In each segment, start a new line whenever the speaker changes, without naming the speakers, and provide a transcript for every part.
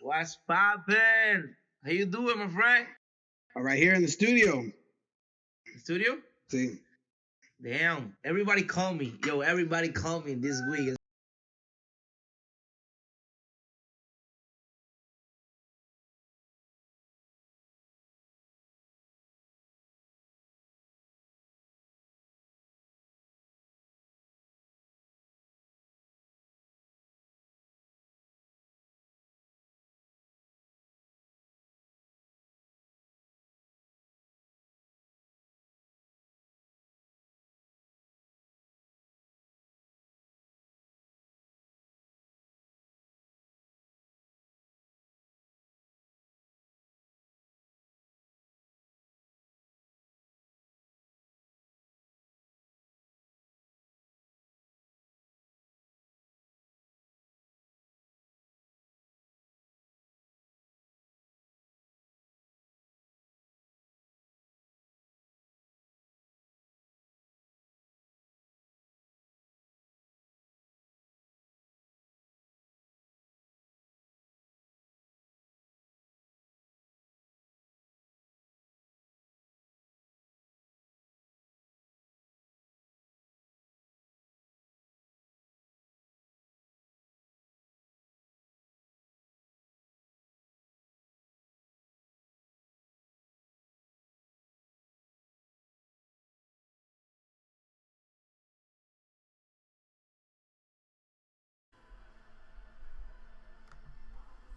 What's poppin'? How you doing, my friend?
All right, here in the studio.
Studio?
See,
Damn. Everybody call me. Yo, everybody call me this week.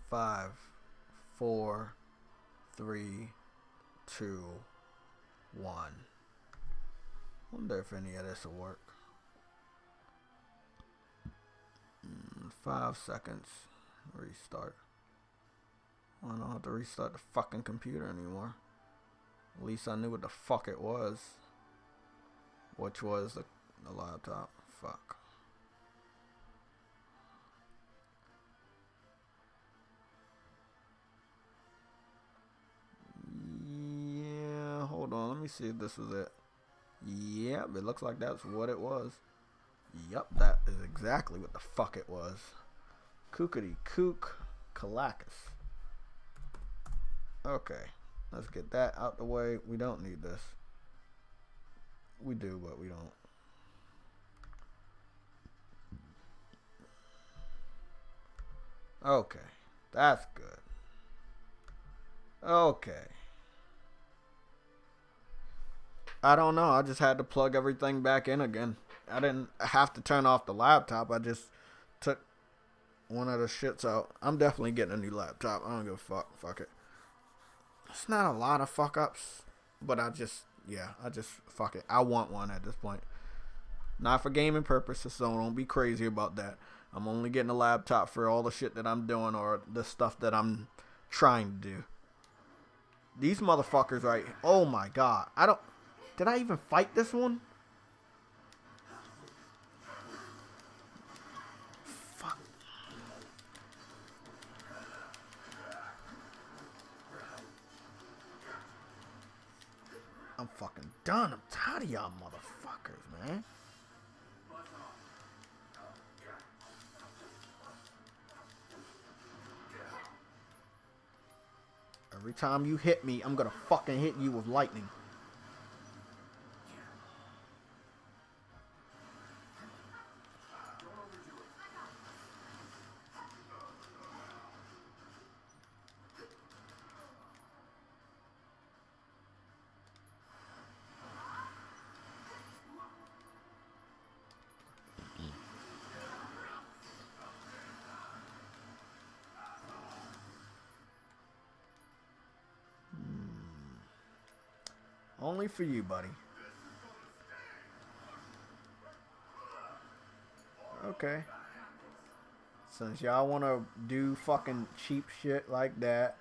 Five, four, three, two, one. Wonder if any of this will work. 5 seconds. Restart. I don't have to restart the fucking computer anymore. At least I knew what the fuck it was. Which was the laptop. Fuck. Yeah, hold on. Let me see if this was it. Yep, it looks like that's what it was. Yep, that is exactly what the fuck it was. Kookity kook kalakis. Okay, let's get that out the way. We don't need this. We do, but we don't. Okay, that's good. Okay. I don't know. I just had to plug everything back in again. I didn't have to turn off the laptop. I just took one of the shits out. I'm definitely getting a new laptop. I don't give a fuck. Fuck it. It's not a lot of fuck ups, but I just fuck it. I want one at this point. Not for gaming purposes, so don't be crazy about that. I'm only getting a laptop for all the shit that I'm doing or the stuff that I'm trying to do. These motherfuckers right. Oh my god. Did I even fight this one? Fuck. I'm fucking done. I'm tired of y'all motherfuckers, man. Every time you hit me, I'm gonna fucking hit you with lightning. Only for you, buddy. Okay. Since y'all want to do fucking cheap shit like that.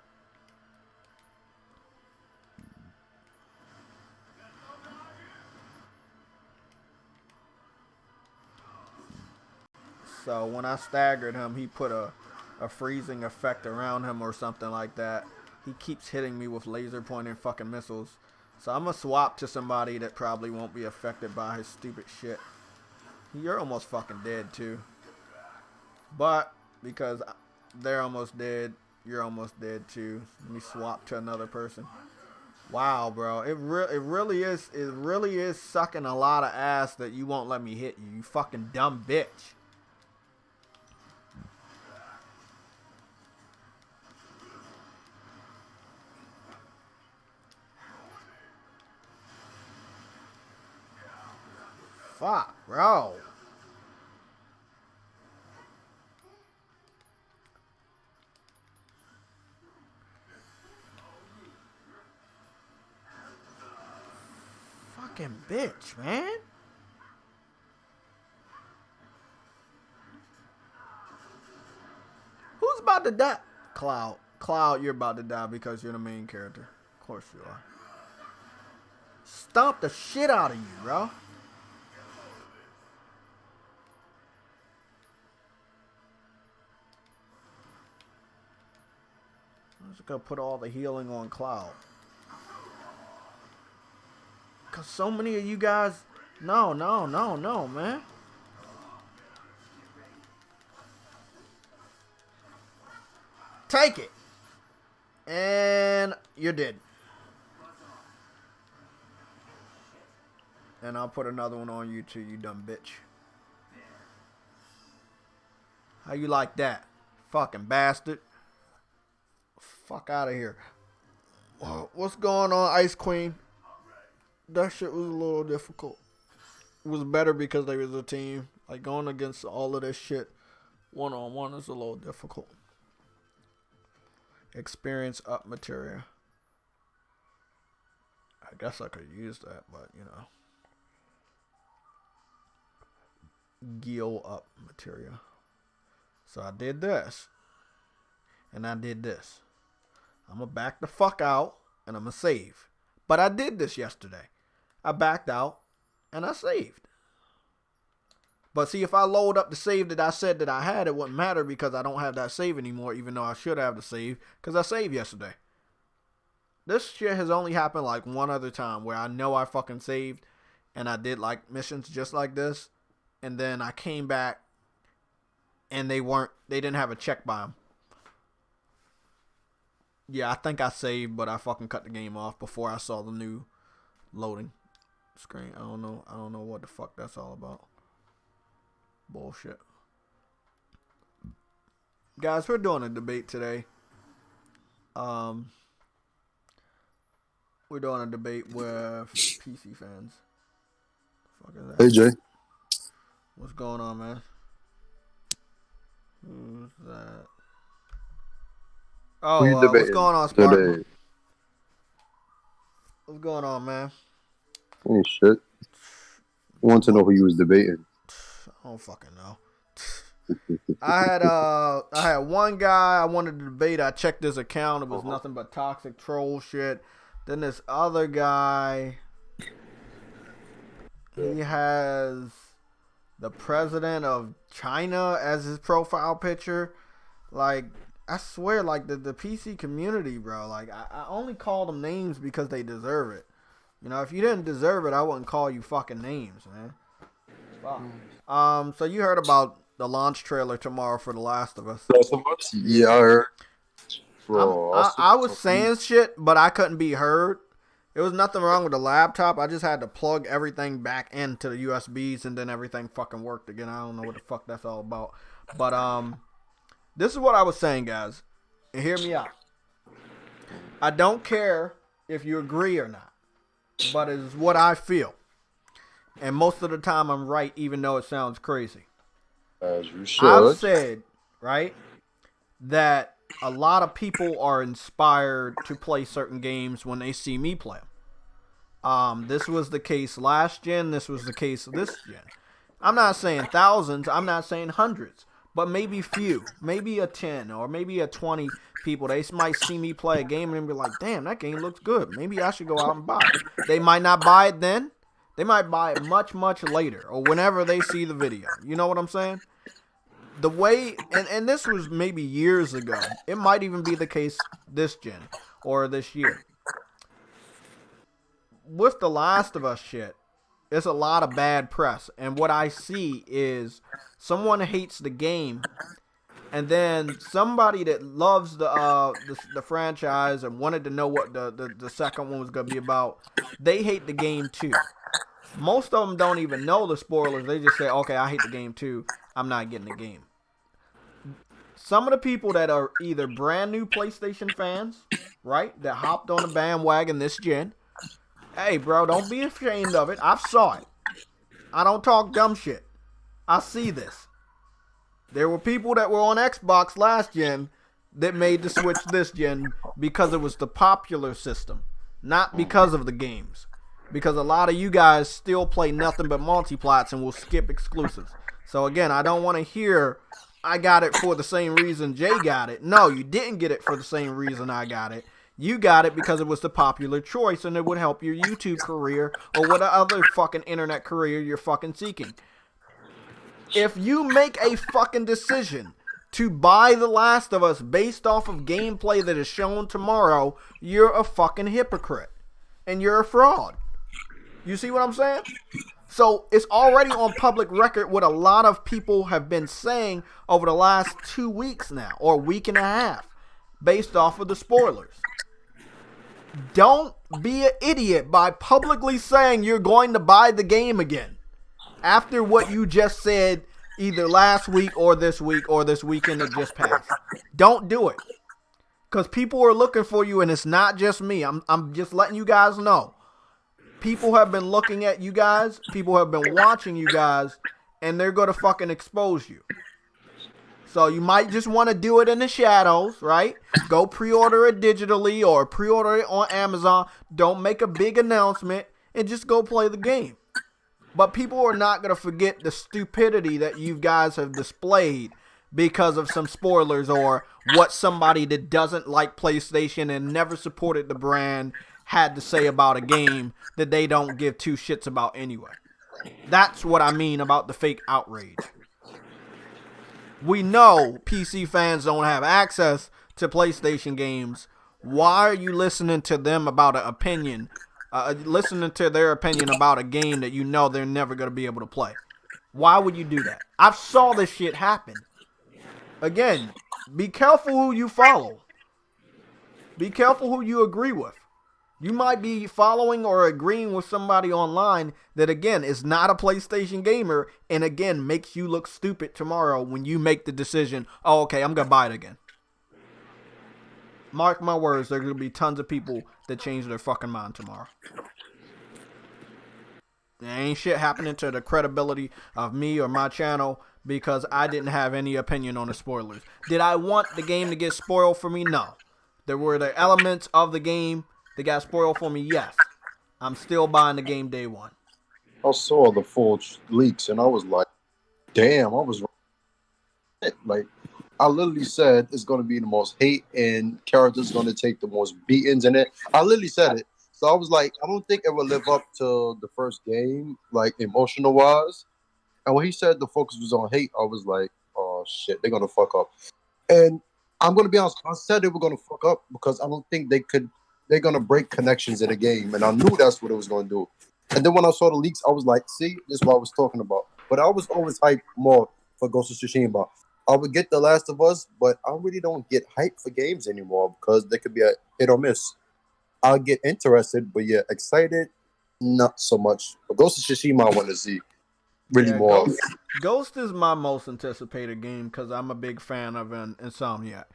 So when I staggered him, he put a freezing effect around him or something like that. He keeps hitting me with laser pointing fucking missiles. So I'm going to swap to somebody that probably won't be affected by his stupid shit. You're almost fucking dead too. But because they're almost dead, you're almost dead too. Let me swap to another person. Wow, bro. It really is sucking a lot of ass that you won't let me hit you. You fucking dumb bitch. Fuck, bro. Fucking bitch, man. Who's about to die? Cloud. Cloud, you're about to die because you're the main character. Of course you are. Stomp the shit out of you, bro. I'm just gonna put all the healing on Cloud. Cause so many of you guys, no, man. Take it. And you're dead. And I'll put another one on you too, you dumb bitch. How you like that? Fucking bastard. Fuck out of here. What's going on, Ice Queen? That shit was a little difficult. It was better because they was a team. Like going against all of this shit one-on-one is a little difficult. Experience up materia. I guess I could use that, but you know. Gil up materia. So I did this. And I did this. I'm going to back the fuck out and I'm going to save. But I did this yesterday. I backed out and I saved. But see, if I load up the save that I said that I had, it wouldn't matter because I don't have that save anymore, even though I should have the save because I saved yesterday. This shit has only happened like one other time where I know I fucking saved and I did like missions just like this. And then I came back and they didn't have a check by them. Yeah, I think I saved, but I fucking cut the game off before I saw the new loading screen. I don't know what the fuck that's all about. Bullshit. Guys, we're doing a debate today. We're doing a debate with PC fans. Fuck is that?
Hey Jay.
What's going on, man? Who's that? Oh,
Who you
what's
debating
going on, Spartan?
today?
What's going on, man?
Ain't shit. I want to know who you was debating.
I don't fucking know. I had one guy I wanted to debate. I checked his account. It was nothing but toxic troll shit. Then this other guy, he has the president of China as his profile picture. Like, I swear, like the PC community, bro. Like, I only call them names because they deserve it. You know, if you didn't deserve it, I wouldn't call you fucking names, man. Fuck. So you heard about the launch trailer tomorrow for The Last of Us?
Yeah, I heard. Bro,
I was saying shit, but I couldn't be heard. It was nothing wrong with the laptop. I just had to plug everything back into the USBs and then everything fucking worked again. I don't know what the fuck that's all about. But this is what I was saying, guys. And hear me out. I don't care if you agree or not, but it's what I feel. And most of the time I'm right, even though it sounds crazy.
As you should.
I've said, right, that a lot of people are inspired to play certain games when they see me play them. This was the case last gen. This was the case this gen. I'm not saying thousands. I'm not saying hundreds. But maybe few. Maybe a 10 or maybe a 20 people. They might see me play a game and be like, damn, that game looks good. Maybe I should go out and buy it. They might not buy it then. They might buy it much, much later or whenever they see the video. You know what I'm saying? The way, and this was maybe years ago. It might even be the case this gen or this year. With The Last of Us shit, it's a lot of bad press. And what I see is someone hates the game And then somebody that loves the franchise and wanted to know what the second one was gonna be about, they hate the game too. Most of them don't even know the spoilers. They just say, "Okay, I hate the game too. I'm not getting the game." Some of the people that are either brand new PlayStation fans, right, that hopped on the bandwagon this gen, hey, bro, don't be ashamed of it. I saw it. I don't talk dumb shit. I see this. There were people that were on Xbox last gen that made the switch this gen because it was the popular system, not because of the games. Because a lot of you guys still play nothing but multiplats and will skip exclusives. So again, I don't want to hear I got it for the same reason Jay got it. No, you didn't get it for the same reason I got it. You got it because it was the popular choice and it would help your YouTube career or what other fucking internet career you're fucking seeking. If you make a fucking decision to buy The Last of Us based off of gameplay that is shown tomorrow, you're a fucking hypocrite. And you're a fraud. You see what I'm saying? So it's already on public record what a lot of people have been saying over the last 2 weeks now, or a week and a half, based off of the spoilers. Don't be an idiot by publicly saying you're going to buy the game again after what you just said either last week or this weekend that just passed. Don't do it. Because people are looking for you, and it's not just me. I'm just letting you guys know. People have been looking at you guys. People have been watching you guys, and they're going to fucking expose you. So you might just want to do it in the shadows, right? Go pre-order it digitally or pre-order it on Amazon. Don't make a big announcement and just go play the game. But people are not going to forget the stupidity that you guys have displayed because of some spoilers or what somebody that doesn't like PlayStation and never supported the brand had to say about a game that they don't give two shits about anyway. That's what I mean about the fake outrage. We know PC fans don't have access to PlayStation games. Why are you listening to them about an opinion? Listening to their opinion about a game that you know they're never going to be able to play. Why would you do that? I've saw this shit happen. Again, be careful who you follow. Be careful who you agree with. You might be following or agreeing with somebody online that, again, is not a PlayStation gamer and, again, makes you look stupid tomorrow when you make the decision, oh, okay, I'm going to buy it again. Mark my words, there's going to be tons of people that change their fucking mind tomorrow. There ain't shit happening to the credibility of me or my channel because I didn't have any opinion on the spoilers. Did I want the game to get spoiled for me? No. There were the elements of the game that got spoiled for me? Yes. I'm still buying the game day one.
I saw the full leaks and I was like, damn, I was right. Like, I literally said it's going to be the most hate and characters going to take the most beatings in it. I literally said it. So I was like, I don't think it will live up to the first game, like emotional wise. And when he said the focus was on hate, I was like, oh shit, they're going to fuck up. And I'm going to be honest, I said they were going to fuck up because I don't think they're going to break connections in the game. And I knew that's what it was going to do. And then when I saw the leaks, I was like, see, this is what I was talking about. But I was always hyped more for Ghost of Tsushima. I would get The Last of Us, but I really don't get hyped for games anymore because they could be a hit or miss. I'll get interested, but yeah, excited, not so much. But Ghost of Tsushima, I want to see really more.
Ghost is my most anticipated game because I'm a big fan of Insomniac.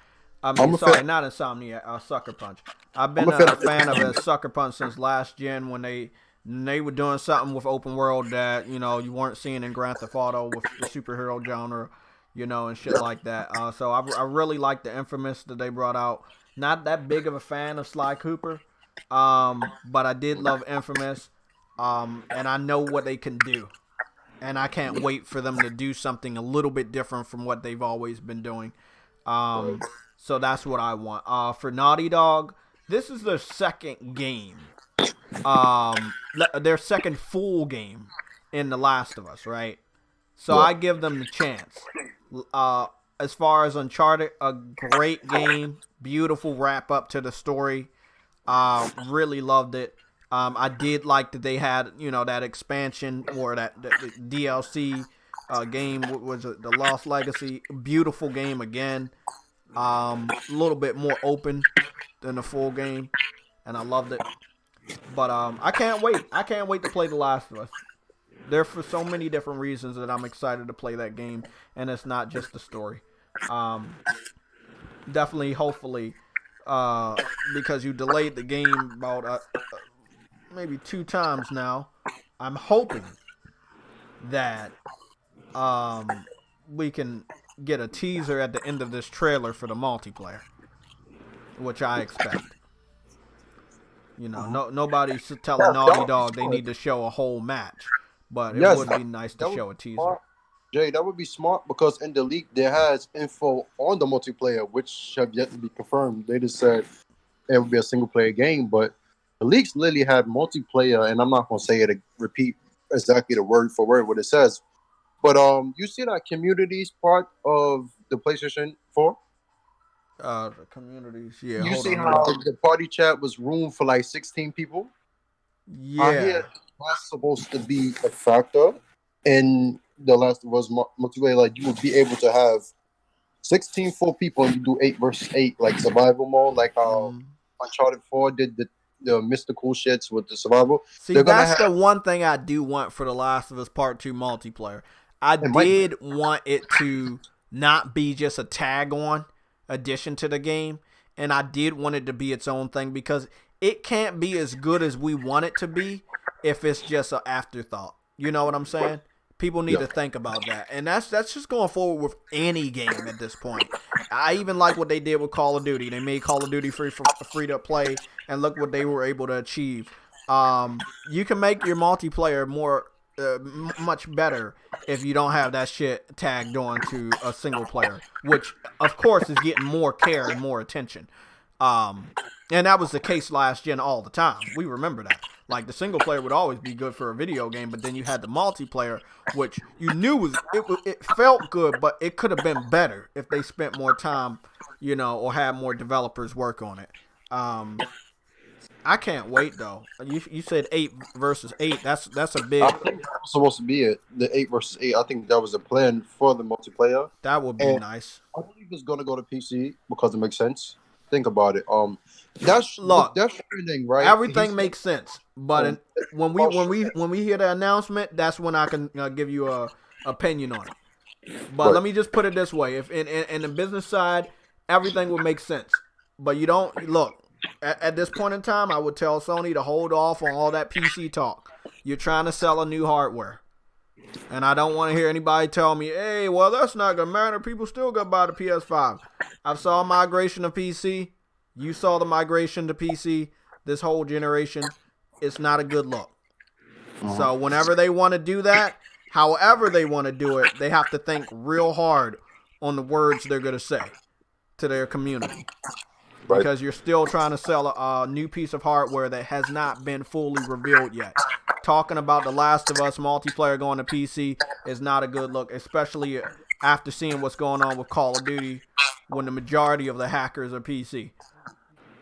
Not Insomniac, Sucker Punch. I've been a fan of Sucker Punch since last gen when they were doing something with open world that, you know, you weren't seeing in Grand Theft Auto with the superhero genre, you know, and shit like that. So I really like the Infamous that they brought out. Not that big of a fan of Sly Cooper, but I did love Infamous, and I know what they can do. And I can't wait for them to do something a little bit different from what they've always been doing. So that's what I want. For Naughty Dog, this is their second game. Their second full game in The Last of Us, right? So I give them the chance. As far as Uncharted, a great game, beautiful wrap up to the story. Really loved it. I did like that they had, you know, that expansion or that DLC game was the Lost Legacy. Beautiful game again. A little bit more open than the full game, and I loved it. But I can't wait. I can't wait to play The Last of Us. There for so many different reasons that I'm excited to play that game, and it's not just the story. Definitely, hopefully, because you delayed the game about maybe 2 times now. I'm hoping that we can get a teaser at the end of this trailer for the multiplayer, which I expect. You know, nobody's telling Naughty Dog they need to show a whole match, but it
Yes,
would be nice to show a teaser.
Smart. Jay, that would be smart because in the leak there has info on the multiplayer, which have yet to be confirmed. They just said it would be a single player game, but the leaks literally had multiplayer, and I'm not gonna say it repeat exactly the word for word what it says. But you see that communities part of the PlayStation 4?
The communities, yeah.
You
Hold
see
on,
how the party chat was room for like 16 people? I
yeah.
hear that's supposed to be a factor in the Last of Us multiplayer. Like you would be able to have 16 full people and you do 8 versus 8, like survival mode, like how Uncharted 4 did the mystical shits with the survival.
See, that's the one thing I do want for The Last of Us Part 2 multiplayer. I did want it to not be just a tag-on addition to the game, and I did want it to be its own thing because it can't be as good as we want it to be if it's just an afterthought. You know what I'm saying? People need to think about that. And that's just going forward with any game at this point. I even like what they did with Call of Duty. They made Call of Duty free to play, and look what they were able to achieve. You can make your multiplayer more much better if you don't have that shit tagged on to a single player, which of course is getting more care and more attention. And that was the case last gen all the time. We remember that. Like the single player would always be good for a video game, but then you had the multiplayer, which you knew it felt good, but it could have been better if they spent more time, you know, or had more developers work on it. I can't wait though. You said 8 versus 8. That's a big.
I think that was supposed to be it. The 8 versus 8. I think that was the plan for the multiplayer.
That would be nice.
I believe it's gonna go to PC because it makes sense. Think about it. That's trending, right?
Everything makes sense, but when we hear the announcement, that's when I can give you a opinion on it. But let me just put it this way: if in the business side, everything will make sense. But you don't look at this point in time. I would tell Sony to hold off on all that PC talk. You're trying to sell a new hardware, and I don't want to hear anybody tell me, "Hey, well, that's not gonna matter. People still gonna buy the PS5." I've saw migration to PC. You saw the migration to PC. This whole generation, it's not a good look. So whenever they want to do that, however they want to do it, they have to think real hard on the words they're going to say to their community. Right. Because you're still trying to sell a new piece of hardware that has not been fully revealed yet. Talking about The Last of Us multiplayer going to PC is not a good look, especially after seeing what's going on with Call of Duty when the majority of the hackers are PC.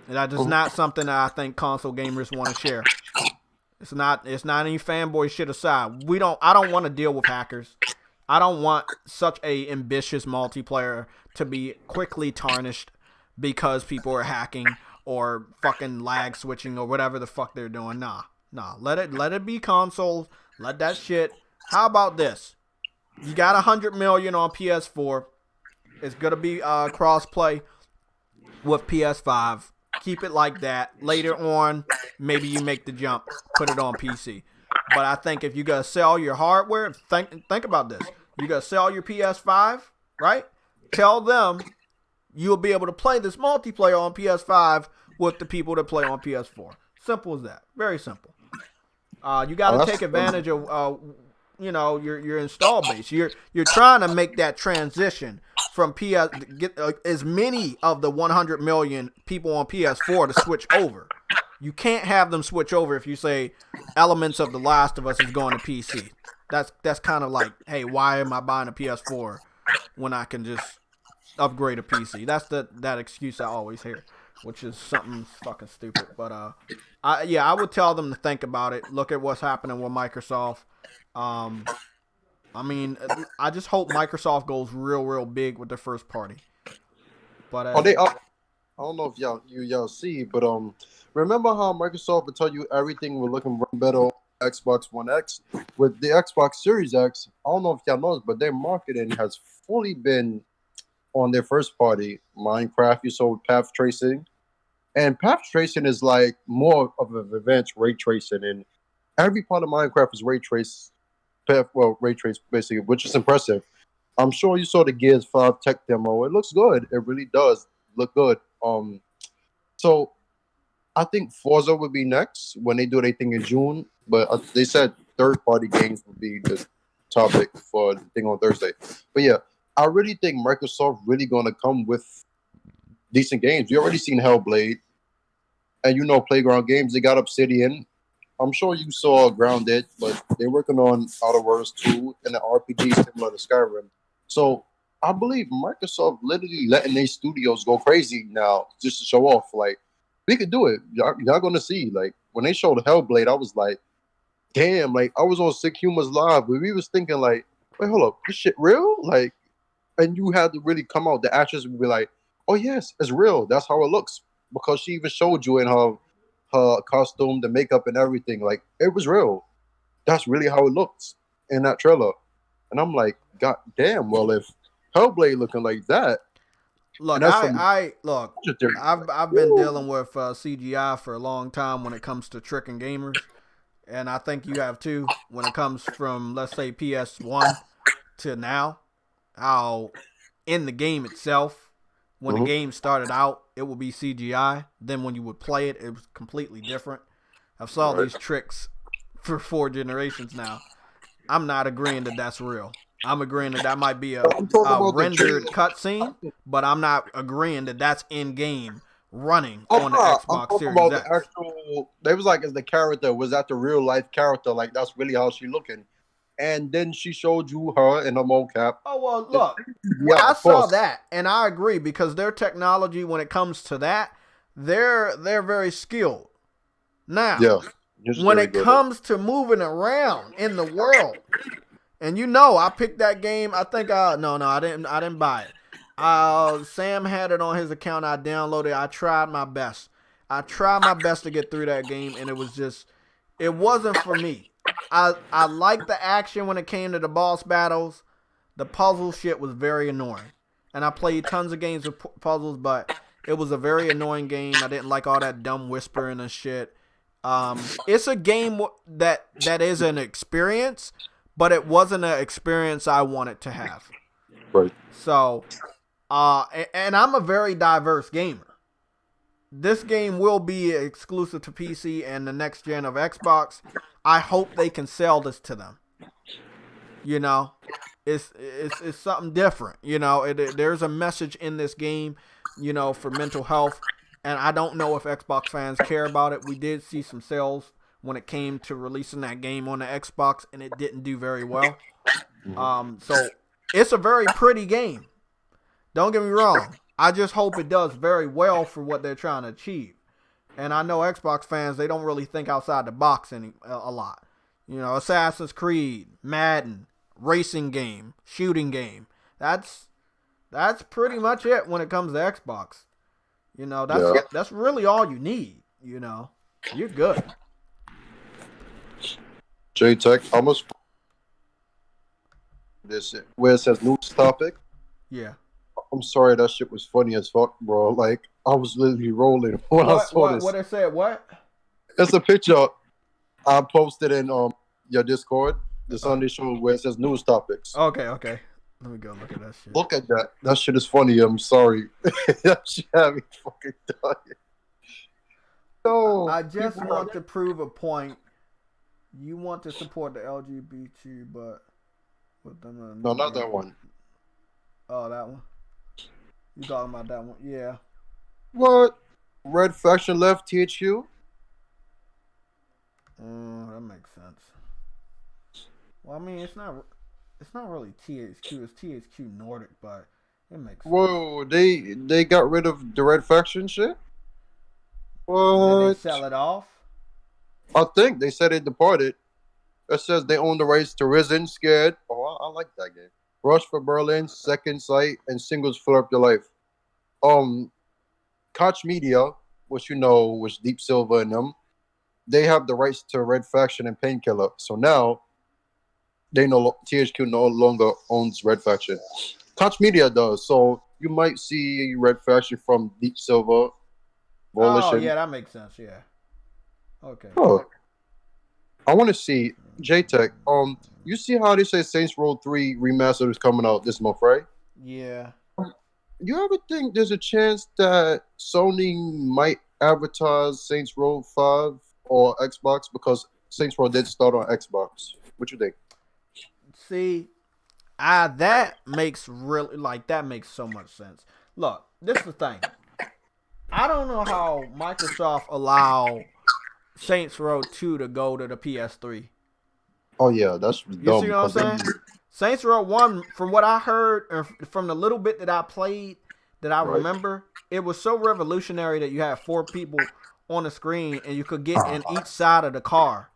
And that is not something that I think console gamers want to share. It's not any fanboy shit aside. I don't want to deal with hackers. I don't want such a ambitious multiplayer to be quickly tarnished because people are hacking or fucking lag switching or whatever the fuck they're doing. Nah. Let it be consoles. Let that shit. How about this? You got 100 million on PS4. It's gonna be cross-play with PS5. Keep it like that. Later on, maybe you make the jump, put it on PC. But I think if you gotta sell your hardware, think about this. You gotta sell your PS5, right? Tell them you'll be able to play this multiplayer on PS5 with the people that play on PS4. Simple as that. Very simple. You gotta take advantage of your install base. You're trying to make that transition from PS, get as many of the 100 million people on PS4 to switch over. You can't have them switch over if you say elements of The Last of Us is going to PC. That's kind of like, hey, why am I buying a PS4 when I can just upgrade a PC? That's that excuse I always hear, which is something fucking stupid. But I would tell them to think about it. Look at what's happening with Microsoft. I mean, I just hope Microsoft goes real big with their first party. But
Oh, they up. I don't know if y'all see, but remember how Microsoft would tell you everything will look and run better on Xbox One X with the Xbox Series X. I don't know if y'all know this, but their marketing has fully been on their first party. Minecraft, you saw with path tracing, and path tracing is like more of an advanced ray tracing, and every part of Minecraft is ray trace basically, which is impressive. I'm sure you saw the Gears 5 tech demo. It looks good. It really does look good. So I think Forza would be next when they do their thing in June. But they said third-party games would be the topic for the thing on Thursday. But yeah, I really think Microsoft really gonna come with decent games. You already seen Hellblade, and you know Playground Games. They got Obsidian. I'm sure you saw Grounded, but they're working on Outer Worlds 2 and an RPG similar to Skyrim. So I believe Microsoft literally letting their studios go crazy now just to show off. Like, we could do it. Y'all gonna see. Like, when they showed Hellblade, I was like, damn, like I was on Sick Humors Live, but we was thinking like, wait, hold up, this shit real? Like, and you had to really come out. The actress would be like, oh yes, it's real. That's how it looks. Because she even showed you in her costume, the makeup and everything. Like, it was real. That's really how it looks in that trailer. And I'm like, God damn, well, if Hellblade looking like that, and
look,
that's from
I've been dealing with CGI for a long time when it comes to tricking gamers, and I think you have too when it comes from, let's say, PS1 to now. How in the game itself, when the game started out, it would be CGI. Then when you would play it, it was completely different. I've saw these tricks for 4 generations now. I'm not agreeing that that's real. I'm agreeing that that might be a rendered cutscene, but I'm not agreeing that that's in game running on the
I'm
Xbox
talking
Series
about
X.
the actual. They was like, as the character was that the real life character? Like, that's really how she looking. And then she showed you her in her mocap.
Oh well, look,
Yeah,
I
of
saw
course.
that, and I agree because their technology, when it comes to that, they're very skilled. Now,
Yeah, it's
when
very
it
good.
comes to moving around in the world, and you know, I picked that game. I think no, I didn't buy it. Sam had it on his account. I downloaded it. I tried my best. I tried my best to get through that game, and it wasn't for me. I liked the action when it came to the boss battles. The puzzle shit was very annoying. And I played tons of games with puzzles, but it was a very annoying game. I didn't like all that dumb whispering and shit. It's a game that is an experience, but it wasn't an experience I wanted to have.
Right.
So, and I'm a very diverse gamer. This game will be exclusive to PC and the next gen of Xbox. I hope they can sell this to them. You know, it's something different. You know, there's a message in this game, you know, for mental health, and I don't know if Xbox fans care about it. We did see some sales when it came to releasing that game on the Xbox, and it didn't do very well. So it's a very pretty game. Don't get me wrong. I just hope it does very well for what they're trying to achieve. And I know Xbox fans, they don't really think outside the box a lot. You know, Assassin's Creed, Madden, racing game, shooting game. That's pretty much it when it comes to Xbox. You know, that's really all you need. You know, you're good.
JTech, how much this where it says news topic?
Yeah.
I'm sorry, that shit was funny as fuck, bro. Like, I was literally rolling when I saw this.
What it said? What?
It's a picture I posted in your Discord, the Sunday show, where it says news topics.
Okay. Let me go look at that shit.
Look at that. That shit is funny. I'm sorry. That shit had me fucking dying. No.
I just want to prove a point. You want to support the LGBT, but with them.
No, not that one.
Oh, that one. You talking about that one? Yeah.
What? Red faction left THQ?
That makes sense. Well, I mean, it's not really THQ. It's THQ Nordic, but it makes sense.
Whoa, they got rid of the red faction shit? What?
Did they sell it off?
I think they said it departed. It says they own the rights to Risen, Scared. Oh, I like that game. Rush for Berlin, Second Sight, and Singles Fill Up Your Life. Um, Koch Media, which you know was Deep Silver and them, they have the rights to Red Faction and Painkiller. So now THQ no longer owns Red Faction. Koch Media does. So you might see Red Faction from Deep Silver,
Oh
Volition.
yeah, that makes sense. Yeah. Okay.
Oh, I want to see JTech. You see how they say Saints Row 3 remastered is coming out this month, right?
Yeah.
You ever think there's a chance that Sony might advertise Saints Row 5 or Xbox because Saints Row did start on Xbox? What you think?
See, that makes so much sense. Look, this is the thing. I don't know how Microsoft allow Saints Row 2 to go to the PS3.
Oh yeah, that's
You see
dumb.
what I'm
Cause
saying? Saints Row 1, from what I heard, or from the little bit that I played, that I
right.
remember, it was so revolutionary that you had 4 people on the screen and you could get in each side of the car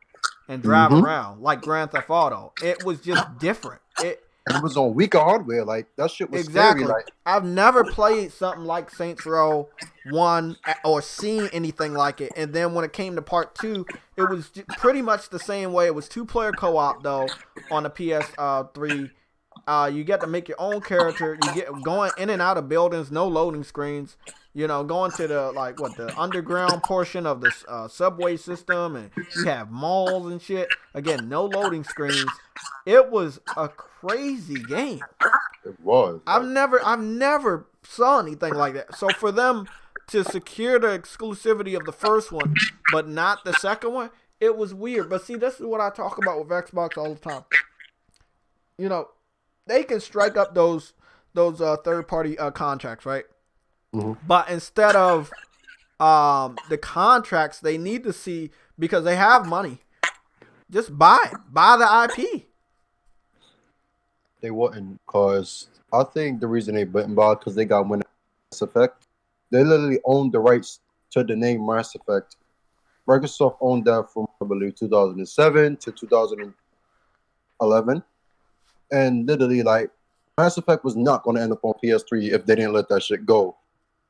and drive around like Grand Theft Auto. It was just different.
And it was on weaker hardware. Like that shit was scary.
Exactly.
Like
I've never played something like Saints Row 1 or seen anything like it. And then when it came to part 2, it was pretty much the same way. It was 2-player co-op though on the PS3. You get to make your own character. You get going in and out of buildings, no loading screens. You know, going to the underground portion of the subway system, and you have malls and shit. Again, no loading screens. It was a crazy game.
it was.
I've never saw anything like that. So for them to secure the exclusivity of the first one, but not the second one, it was weird. But see, this is what I talk about with Xbox all the time. You know, they can strike up those third party contracts, right?
Mm-hmm.
But instead of the contracts, they need to see, because they have money. Just buy the IP.
They wouldn't, because I think the reason they wouldn't buy because they got Mass Effect. They literally owned the rights to the name Mass Effect. Microsoft owned that from, I believe, 2007 to 2011. And literally, like, Mass Effect was not going to end up on PS3 if they didn't let that shit go.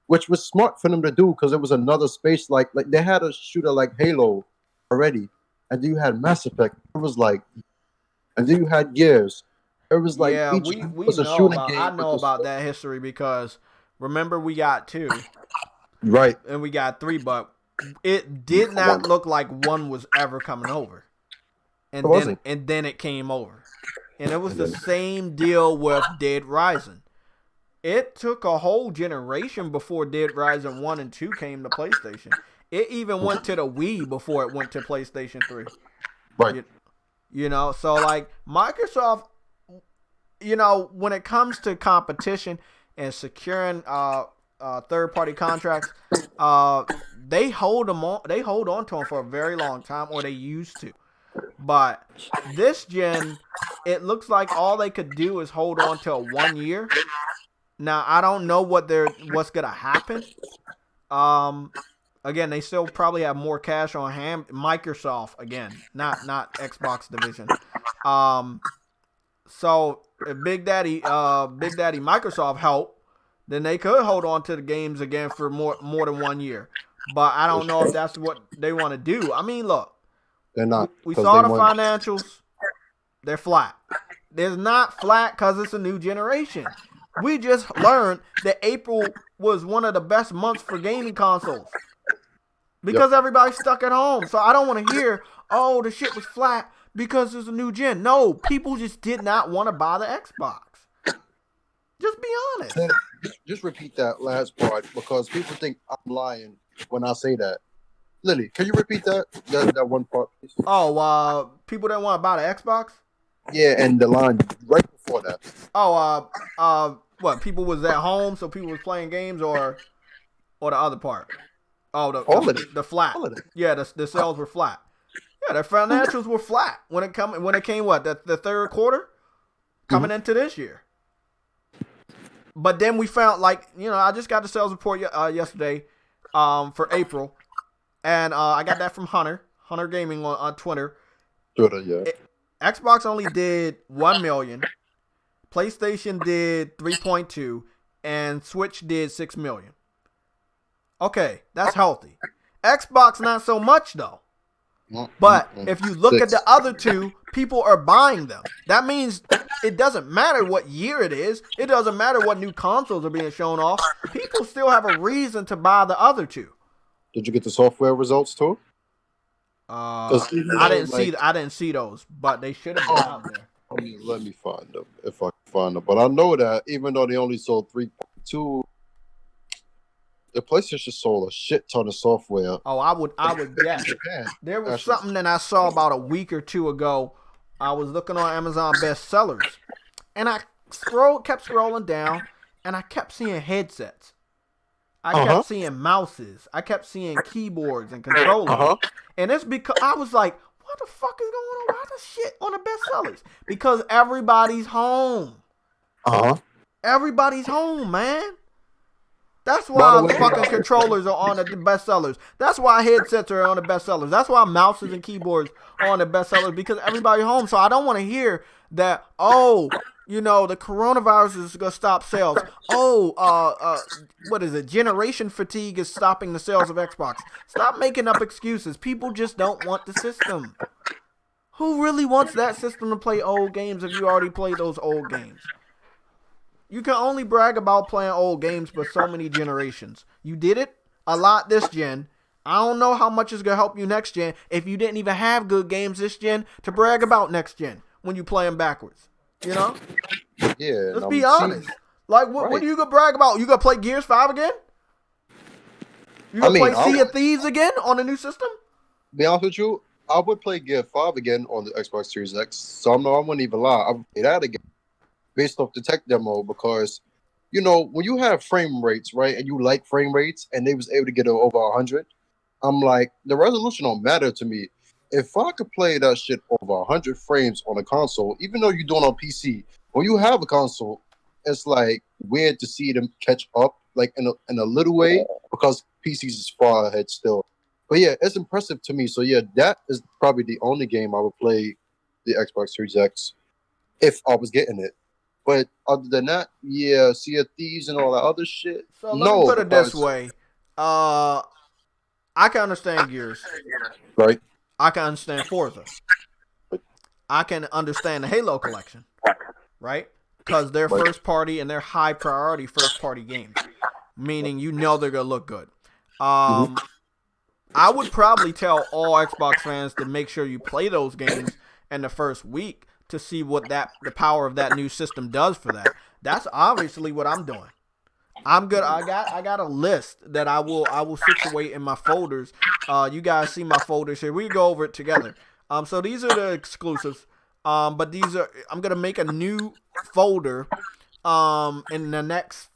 Which was smart for them to do because it was another space. Like they had a shooter like Halo already. And then you had Mass Effect. It was like, and then you had Gears. It was like
Yeah,
each
we
was a
know
shooting
about.
game.
I know about that history because remember we got 2
Right.
and we got 3, but it did not look like 1 was ever coming over, and
It wasn't.
then it came over, and it was the same deal with Dead Rising. It took a whole generation before Dead Rising 1 and 2 came to PlayStation. It even went to the Wii before it went to PlayStation 3.
Right.
You know, so like Microsoft, you know, when it comes to competition and securing third party contracts, they hold on to them for a very long time, or they used to. But this gen, it looks like all they could do is hold on to 1 year. Now I don't know what's gonna happen. Again, they still probably have more cash on hand. Microsoft, again, not Xbox division. So if Big Daddy Microsoft help, then they could hold on to the games again for more than 1 year. But I don't know if that's what they want to do. I mean, look,
They're not.
we saw the financials. They're flat. They're not flat because it's a new generation. We just learned that April was one of the best months for gaming consoles because everybody's stuck at home. So I don't want to hear, oh, the shit was flat because it's a new gen. No, people just did not want to buy the Xbox. Just be honest.
Just repeat that last part because people think I'm lying when I say that. Lily, can you repeat that one part, please?
Oh, people didn't want to buy the Xbox?
Yeah, and the line right before that.
Oh, what? People was at home, so people was playing games, or the other part? Oh, the flat. Yeah, the sales were flat. Yeah, their financials were flat when it came what the third quarter coming into this year. But then we found, like, you know, I just got the sales report yesterday for April, and I got that from Hunter Gaming on Twitter,
Twitter, yeah.
Xbox only did 1 million, PlayStation did 3.2, and Switch did 6 million. Okay, that's healthy. Xbox not so much though. But if you look at the other two, people are buying them. That means it doesn't matter what year it is. It doesn't matter what new consoles are being shown off. People still have a reason to buy the other two.
Did you get the software results too?
I didn't see those, but they should have been out there.
Let me find them if I can find them. But I know that even though they only sold 3.2, the PlayStation sold a shit ton of software.
Oh, I would guess. There was something that I saw about a week or two ago. I was looking on Amazon bestsellers, and I kept scrolling down, and I kept seeing headsets. I kept seeing mouses. I kept seeing keyboards and controllers. And it's because I was like, what the fuck is going on? Why the shit on the bestsellers? Because everybody's home. Everybody's home, man. That's why fucking controllers are on the bestsellers. That's why headsets are on the bestsellers. That's why mouses and keyboards are on the bestsellers, because everybody's home. So I don't want to hear that, the coronavirus is going to stop sales. What is it? Generation fatigue is stopping the sales of Xbox. Stop making up excuses. People just don't want the system. Who really wants that system to play old games if you already play those old games? You can only brag about playing old games for so many generations. You did it a lot this gen. I don't know how much it's going to help you next gen if you didn't even have good games this gen to brag about next gen when you play them backwards. You know?
Yeah.
Let's be honest. Like, what are you going to brag about? You going to play Gears 5 again? You going to play Sea of Thieves again on the new system?
Be honest with you, I would play Gear 5 again on the Xbox Series X. So I wouldn't even lie. I would play that again based off the tech demo, because, when you have frame rates, right, and you like frame rates, and they was able to get it over 100, I'm like, the resolution don't matter to me. If I could play that shit over 100 frames on a console, even though you're doing it on PC, when you have a console, it's like weird to see them catch up, like in a little way, because PCs is far ahead still. But yeah, it's impressive to me. So yeah, that is probably the only game I would play the Xbox Series X if I was getting it. But other than that, yeah, Sea of Thieves and all that other shit.
So let me put it this way. I can understand Gears.
Right.
I can understand Forza. I can understand the Halo collection. Right? Because they're first party and they're high priority first party games. Meaning they're going to look good. I would probably tell all Xbox fans to make sure you play those games in the first week to see what the power of that new system does for that. That's obviously what I'm doing. I'm good. I got a list that I will situate in my folders. You guys see my folders here. We can go over it together. So these are the exclusives. But I'm gonna make a new folder in the next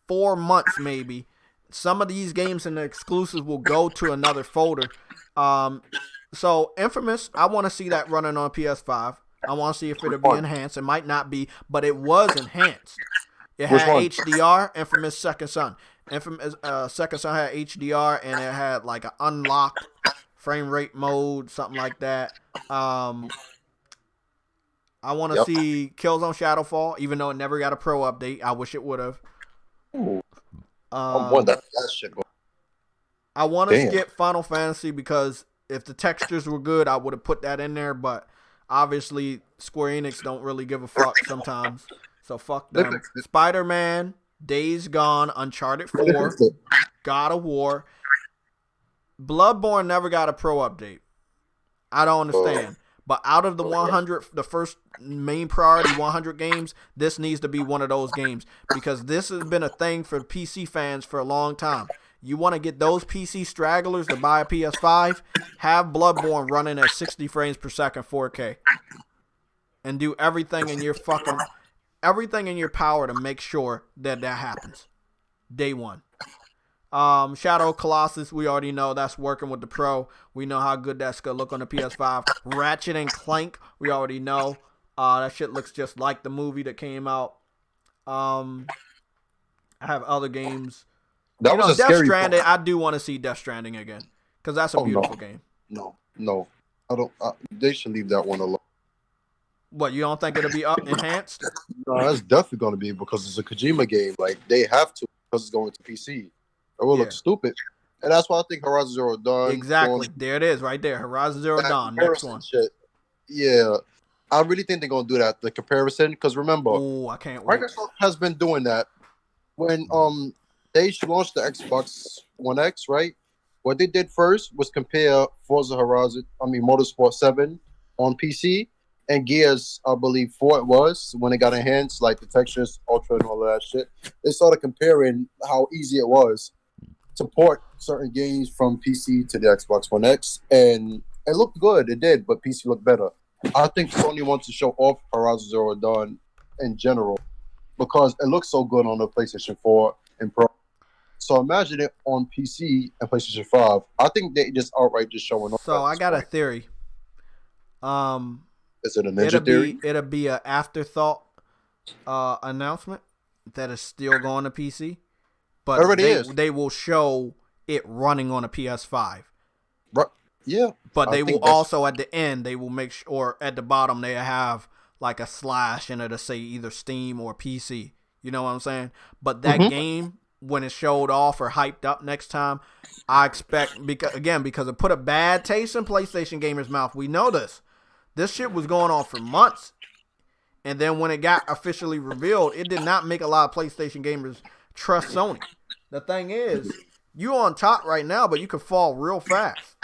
4 months maybe. Some of these games and the exclusives will go to another folder. So Infamous, I want to see that running on PS5. I want to see if it'll be enhanced. It might not be, but it was enhanced. It had HDR, Infamous Second Son. Infamous Second Son had HDR, and it had like an unlocked frame rate mode, something like that. I want to see Killzone Shadowfall, even though it never got a pro update. I wish it would have.
I want that shit.
I want to skip Final Fantasy because if the textures were good, I would have put that in there, but obviously Square Enix don't really give a fuck sometimes. So fuck them. Spider-Man, Days Gone, Uncharted 4, God of War. Bloodborne never got a pro update. I don't understand. But out of the 100, the first main priority 100 games, this needs to be one of those games. Because this has been a thing for PC fans for a long time. You want to get those PC stragglers to buy a PS5, have Bloodborne running at 60 frames per second 4K. And do everything in your power to make sure that happens. Day one. Shadow Colossus, we already know that's working with the Pro. We know how good that's going to look on the PS5. Ratchet and Clank, we already know. That shit looks just like the movie that came out. I have other games.
That was a
Death
scary
Stranding,
part.
I do want to see Death Stranding again. Because that's a beautiful game.
No. I don't. They should leave that one alone.
What, you don't think it'll be enhanced?
No, that's definitely going to be because it's a Kojima game. Like they have to because it's going to PC. It will
Yeah.
look stupid, and that's why I think Horizon Zero Dawn.
Exactly. There it is, right there. Horizon Zero Dawn. Next one.
Shit. Yeah, I really think they're going to do that. The comparison, because remember,
Oh, I can't wait.
Microsoft has been doing that when they launched the Xbox One X, right? What they did first was compare Motorsport 7 on PC and Gears, I believe 4 it was, when it got enhanced, like the textures, Ultra and all of that shit. They started comparing how easy it was to port certain games from PC to the Xbox One X, and it looked good, it did, but PC looked better. I think Sony wants to show off Horizon Zero Dawn in general because it looks so good on the PlayStation 4 and Pro. So imagine it on PC and PlayStation 5. I think they just outright just showing off.
So I got a theory.
Is it a ninja theory?
It'll be an afterthought announcement that is still going to PC, but they will show it running on a PS5.
Right. Yeah.
But they will also at the end they will make sure, or at the bottom they have like a slash in it to say either Steam or PC. You know what I'm saying? But that game, when it showed off or hyped up next time, I expect because it put a bad taste in PlayStation gamers' mouth. We know this. This shit was going on for months. And then when it got officially revealed, it did not make a lot of PlayStation gamers trust Sony. The thing is, you on top right now, but you could fall real fast.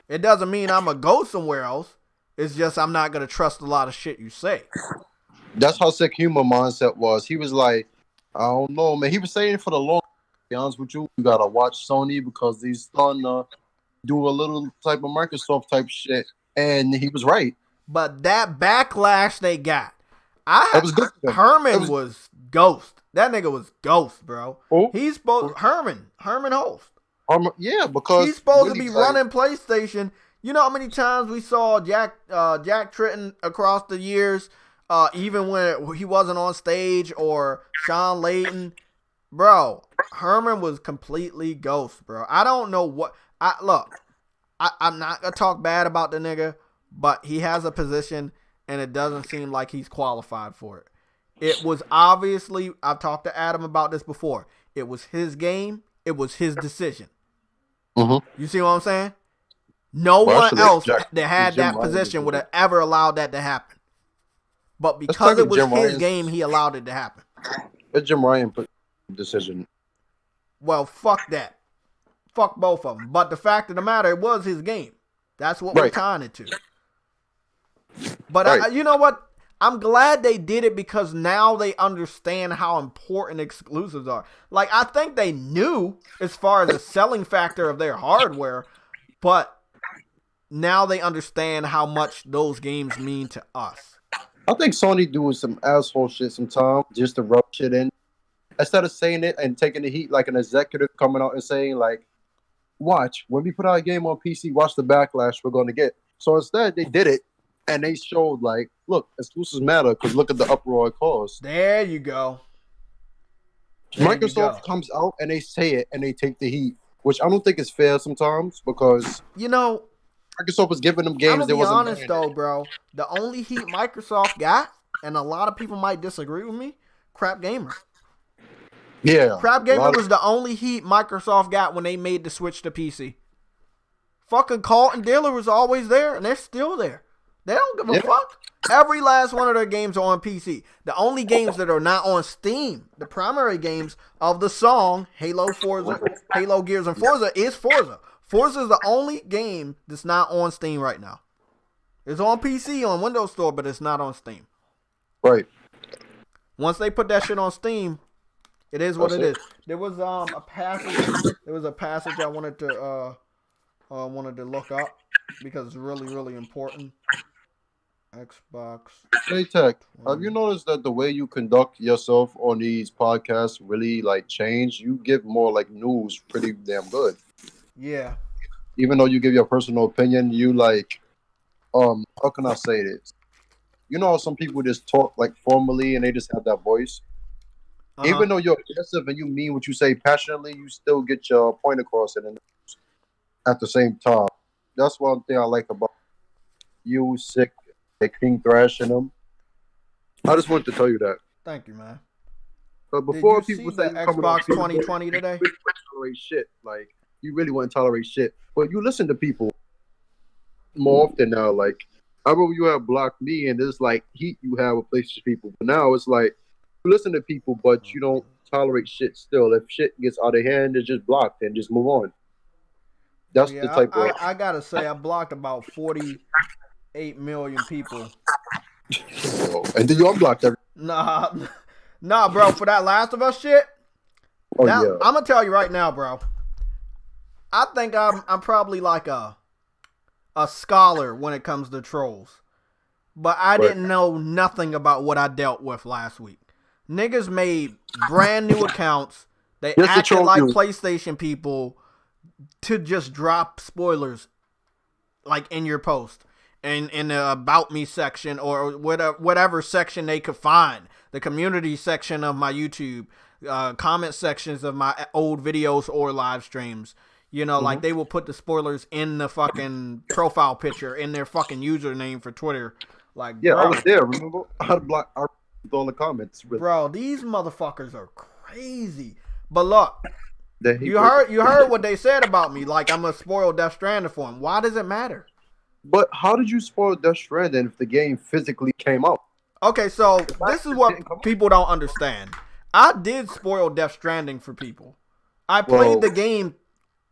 It doesn't mean I'm going to go somewhere else. It's just I'm not going to trust a lot of shit you say.
That's how Sick Humor mindset was. He was like, I don't know, man. He was saying for the long, to be honest with you, you got to watch Sony because he's starting to do a little type of Microsoft type shit. And he was right.
But that backlash they got,
that was good.
Herman was ghost. That nigga was ghost, bro.
Oh,
he's supposed Herman Host.
Yeah, because
he's supposed to be running PlayStation. You know how many times we saw Jack Tritton across the years, even when he wasn't on stage, or Sean Layton, bro. Herman was completely ghost, bro. I don't know what. I'm not gonna talk bad about the nigga, but he has a position, and it doesn't seem like he's qualified for it. It was obviously, I've talked to Adam about this before. It was his game. It was his decision. You see what I'm saying? No one else that had that position would have ever allowed that to happen. But because it was his game, he allowed it to happen.
But Jim Ryan put decision.
Well, fuck that. Fuck both of them. But the fact of the matter, it was his game. That's what we're tying it to. But you know what? I'm glad they did it because now they understand how important exclusives are. Like, I think they knew as far as the selling factor of their hardware, but now they understand how much those games mean to us.
I think Sony doing some asshole shit sometimes just to rub shit in. Instead of saying it and taking the heat like an executive coming out and saying, like, watch, when we put out a game on PC, watch the backlash we're going to get. So instead, they did it. And they showed, like, look, exclusives matter because look at the uproar it caused.
There you go.
Microsoft comes out and they say it and they take the heat, which I don't think is fair sometimes because,
you know,
Microsoft was giving them games.
I'm gonna be honest though, bro. The only heat Microsoft got, and a lot of people might disagree with me, Crap Gamer.
Yeah.
Crap Gamer was the only heat Microsoft got when they made the switch to PC. Fucking Carlton Dealer was always there, and they're still there. They don't give a fuck. Every last one of their games are on PC. The only games that are not on Steam, the primary games of the song, Halo, Forza, Halo, Gears, and Forza, is Forza. Forza is the only game that's not on Steam right now. It's on PC, on Windows Store, but it's not on Steam.
Right.
Once they put that shit on Steam, it is what it is. There was a passage. There was a passage I wanted to look up because it's really, really important. Xbox.
JayTech, have you noticed that the way you conduct yourself on these podcasts really like changed? You give more like news pretty damn good.
Yeah.
Even though you give your personal opinion, you like how can I say this? You know how some people just talk like formally and they just have that voice? Even though you're aggressive and you mean what you say passionately, you still get your point across at the same time. That's one thing I like about you, Sick, like King Thrash, and them. I just wanted to tell you that.
Thank you, man.
But
Did you
before
see
people say
the
you coming off
Xbox 2020
you
today?
really wouldn't tolerate shit. Like you really wouldn't tolerate shit. But you listen to people more often now. Like I remember you have blocked me, and there's like heat you have with places people. But now it's like you listen to people, but you don't tolerate shit. Still, if shit gets out of hand, it's just blocked and just move on.
Oh
That's the
yeah,
type of.
I gotta say I blocked about 48 million people.
And then you unblocked every.
Nah, nah, bro. For that Last of Us shit,
Oh
that
yeah.
I'm gonna tell you right now, bro. I think I'm probably like a scholar when it comes to trolls, but I
Right.
didn't know nothing about what I dealt with last week. Niggas made brand new accounts. They
Just to
acted
troll
like
you.
PlayStation people to just drop spoilers like in your post and in the about me section or whatever section they could find, the community section of my YouTube, comment sections of my old videos or live streams. You know, like they will put the spoilers in the fucking profile picture in their fucking username for Twitter. Like,
Yeah, I
bro,
was there. Remember? I blocked all the comments with
bro, these motherfuckers are crazy. But look,
the hate.
you heard what they said about me. Like I'm a spoiled Death Stranding for them. Why does it matter?
But how did you spoil Death Stranding if the game physically came out?
Okay, so this is
It
what
didn't come out.
people don't understand. I did spoil Death Stranding for people. I
Well,
played the game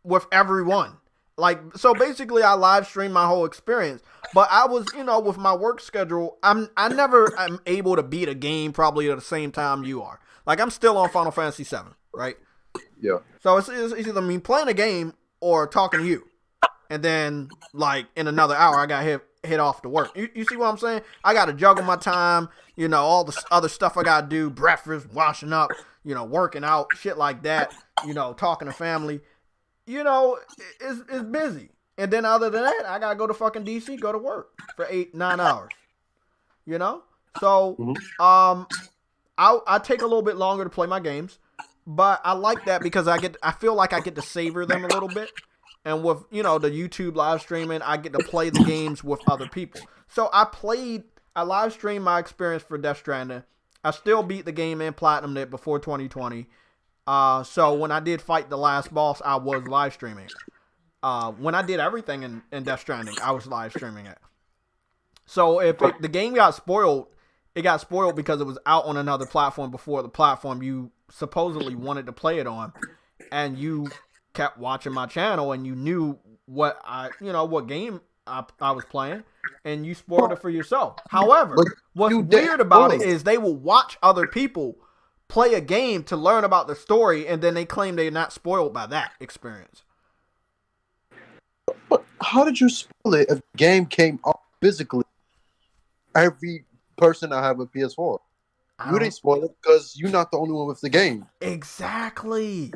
with everyone. Like, so basically I live streamed my whole experience. But I was, you know, with my work schedule, I never am able to beat a game probably at the same time you are. Like I'm still on Final Fantasy VII, right?
yeah.
So it's either me playing a game or talking to you. And then, like, in another hour, I got hit off to work. You see what I'm saying? I got to juggle my time, you know, all the other stuff I got to do, breakfast, washing up, you know, working out, shit like that, you know, talking to family. You know, it's busy. And then other than that, I got to go to fucking DC, go to work for 8-9 hours, you know? So, I take a little bit longer to play my games, but I like that because I feel like I get to savor them a little bit. And with, you know, the YouTube live streaming, I get to play the games with other people. So I live streamed my experience for Death Stranding. I still beat the game and platinumed it before 2020. So when I did fight the last boss, I was live streaming. When I did everything in Death Stranding, I was live streaming it. So if the game got spoiled, it got spoiled because it was out on another platform before the platform you supposedly wanted to play it on. And you kept watching my channel and you knew what game I was playing and you spoiled it for yourself. However,
But
what's
you didn't
weird about
spoil
it
it.
is they will watch other people play a game to learn about the story and then they claim they're not spoiled by that experience.
But how did you spoil it if the game came out physically? Every person I have a PS4. You didn't spoil it because you're not the only one with the game.
Exactly.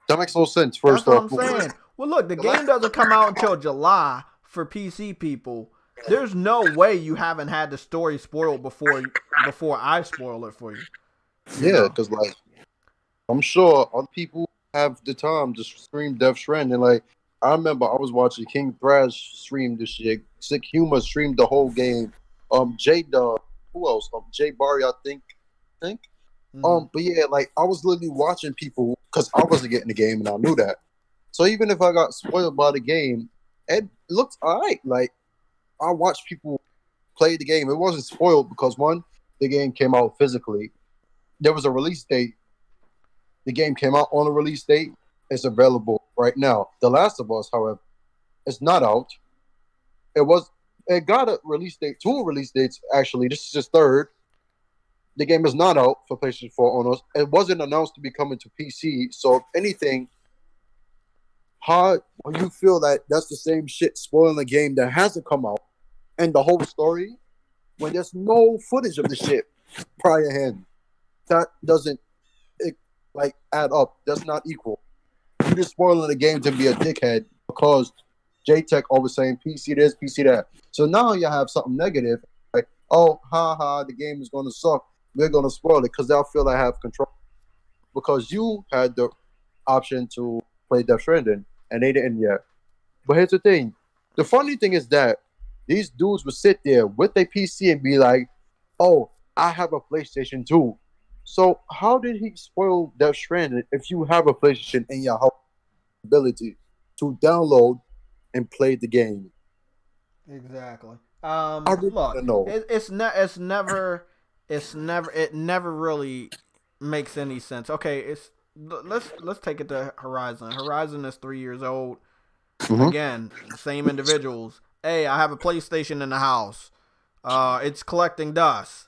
That makes no sense, first
That's what
off.
I'm saying. Well, look, the game doesn't come out until July for PC people. There's no way you haven't had the story spoiled before I spoil it for you.
Yeah, because, like, I'm sure other people have the time to stream Death Stranding. Like, I remember I was watching King Thrash stream this shit. Sick Humor streamed the whole game. J Dub, who else? Jay Barry, I think. But yeah, like I was literally watching people because I wasn't getting the game and I knew that. So even if I got spoiled by the game, it looked alright. Like I watched people play the game. It wasn't spoiled because one, the game came out physically. There was a release date. The game came out on a release date. It's available right now. The Last of Us, however, it's not out. It got a release date, two release dates actually. This is just third. The game is not out for PlayStation 4 owners. It wasn't announced to be coming to PC. So if anything, how when you feel that that's the same shit spoiling a game that hasn't come out and the whole story when there's no footage of the shit prior hand, that doesn't add up. That's not equal. You're just spoiling the game to be a dickhead because JTech always saying PC this, PC that. So now you have something negative. Like, oh, haha, the game is going to suck. We're going to spoil it because they'll feel I have control. Because you had the option to play Death Stranding and they didn't yet. But here's the thing. The funny thing is that these dudes would sit there with their PC and be like, "Oh, I have a PlayStation 2." So how did he spoil Death Stranding if you have a PlayStation in your house ability to download and play the game?
Exactly.
I really want
Look,
to know.
it never really makes any sense. Okay, let's take it to Horizon. Horizon is 3 years old.
Hmm.
Again, same individuals. Hey, I have a PlayStation in the house. It's collecting dust.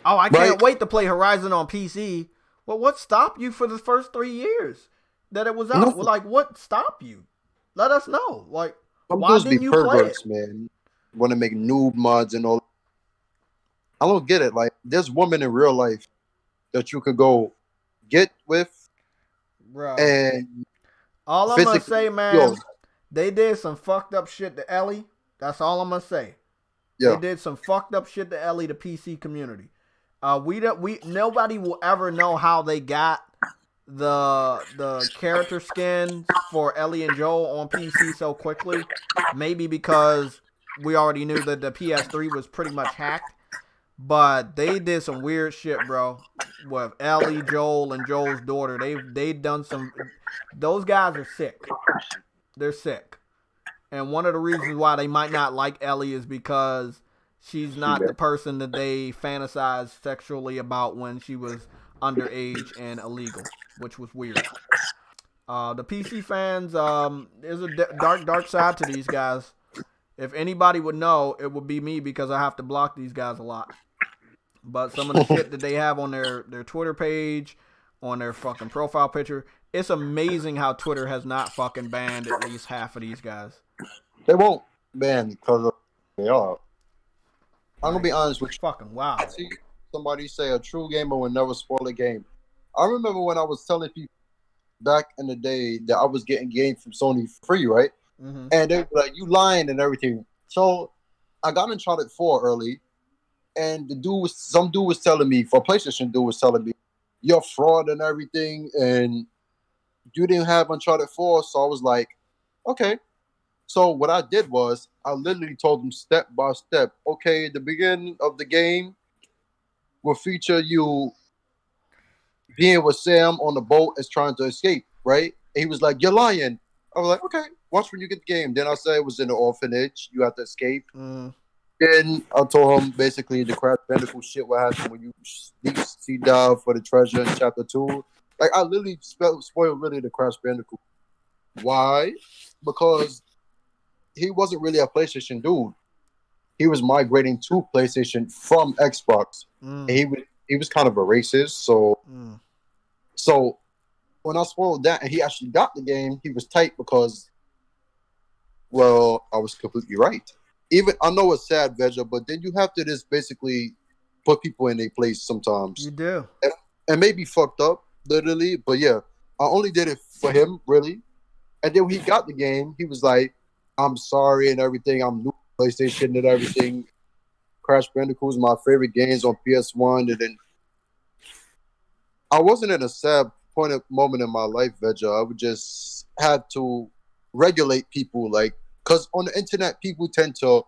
Oh, I
Right?
can't wait to play Horizon on PC. Well, what stopped you for the first 3 years that it was out? Well,
Nothing.
like, what stopped you? Let us know. Like,
Some
why
dudes be
didn't you play it?
perverts, man. Want to make noob mods and all. I don't get it. Like, there's women in real life that you could go get with
Bro,
and
all I'm gonna
physically,
say,
yo,
man, they did some fucked up shit to Ellie. That's all I'm gonna say. They
yeah,
did some fucked up shit to Ellie, the PC community. We nobody will ever know how they got the character skins for Ellie and Joel on PC so quickly. Maybe because we already knew that the PS3 was pretty much hacked. But they did some weird shit, bro. With Ellie, Joel, and Joel's daughter, they done some. Those guys are sick. They're sick. And one of the reasons why they might not like Ellie is because she's not the person that they fantasized sexually about when she was underage and illegal, which was weird. The PC fans, there's a dark side to these guys. If anybody would know, it would be me because I have to block these guys a lot. But some of the shit that they have on their Twitter page, on their fucking profile picture, it's amazing how Twitter has not fucking banned at least half of these guys.
they won't ban because they are. I'm gonna
Like,
be honest with you.
fucking wow.
See somebody say a true gamer will never spoil a game. I remember when I was telling people back in the day that I was getting games from Sony for free, right?
Mm-hmm.
And they were like, "You lying and everything." So I got Uncharted 4 early, and some dude was telling me, for PlayStation dude was telling me, "You're fraud and everything, and you didn't have Uncharted 4." So I was like, "Okay." So what I did was I literally told him step by step. Okay, the beginning of the game will feature you being with Sam on the boat as trying to escape, right? And he was like, "You're lying." I was like, "Okay, watch when you get the game." Then I said it was in the orphanage. You have to escape.
Mm.
Then I told him basically the Crash Bandicoot shit. What happened when you sea dive for the treasure in chapter 2? Like I literally spoiled really the Crash Bandicoot. Why? Because he wasn't really a PlayStation dude. He was migrating to PlayStation from Xbox, and
Mm.
he was kind of a racist. So
Mm.
so when I spoiled that and he actually got the game, he was tight because, well, I was completely right. Even I know it's sad, Veja, but then you have to just basically put people in their place sometimes.
You do.
And maybe fucked up, literally, but yeah, I only did it for him, really. And then when he got the game, he was like, "I'm sorry and everything. I'm new to PlayStation and everything. Crash Bandicoot is my favorite games on PS1." And then I wasn't in a sad moment in my life, Veja. I would just have to regulate people, like, because on the internet, people tend to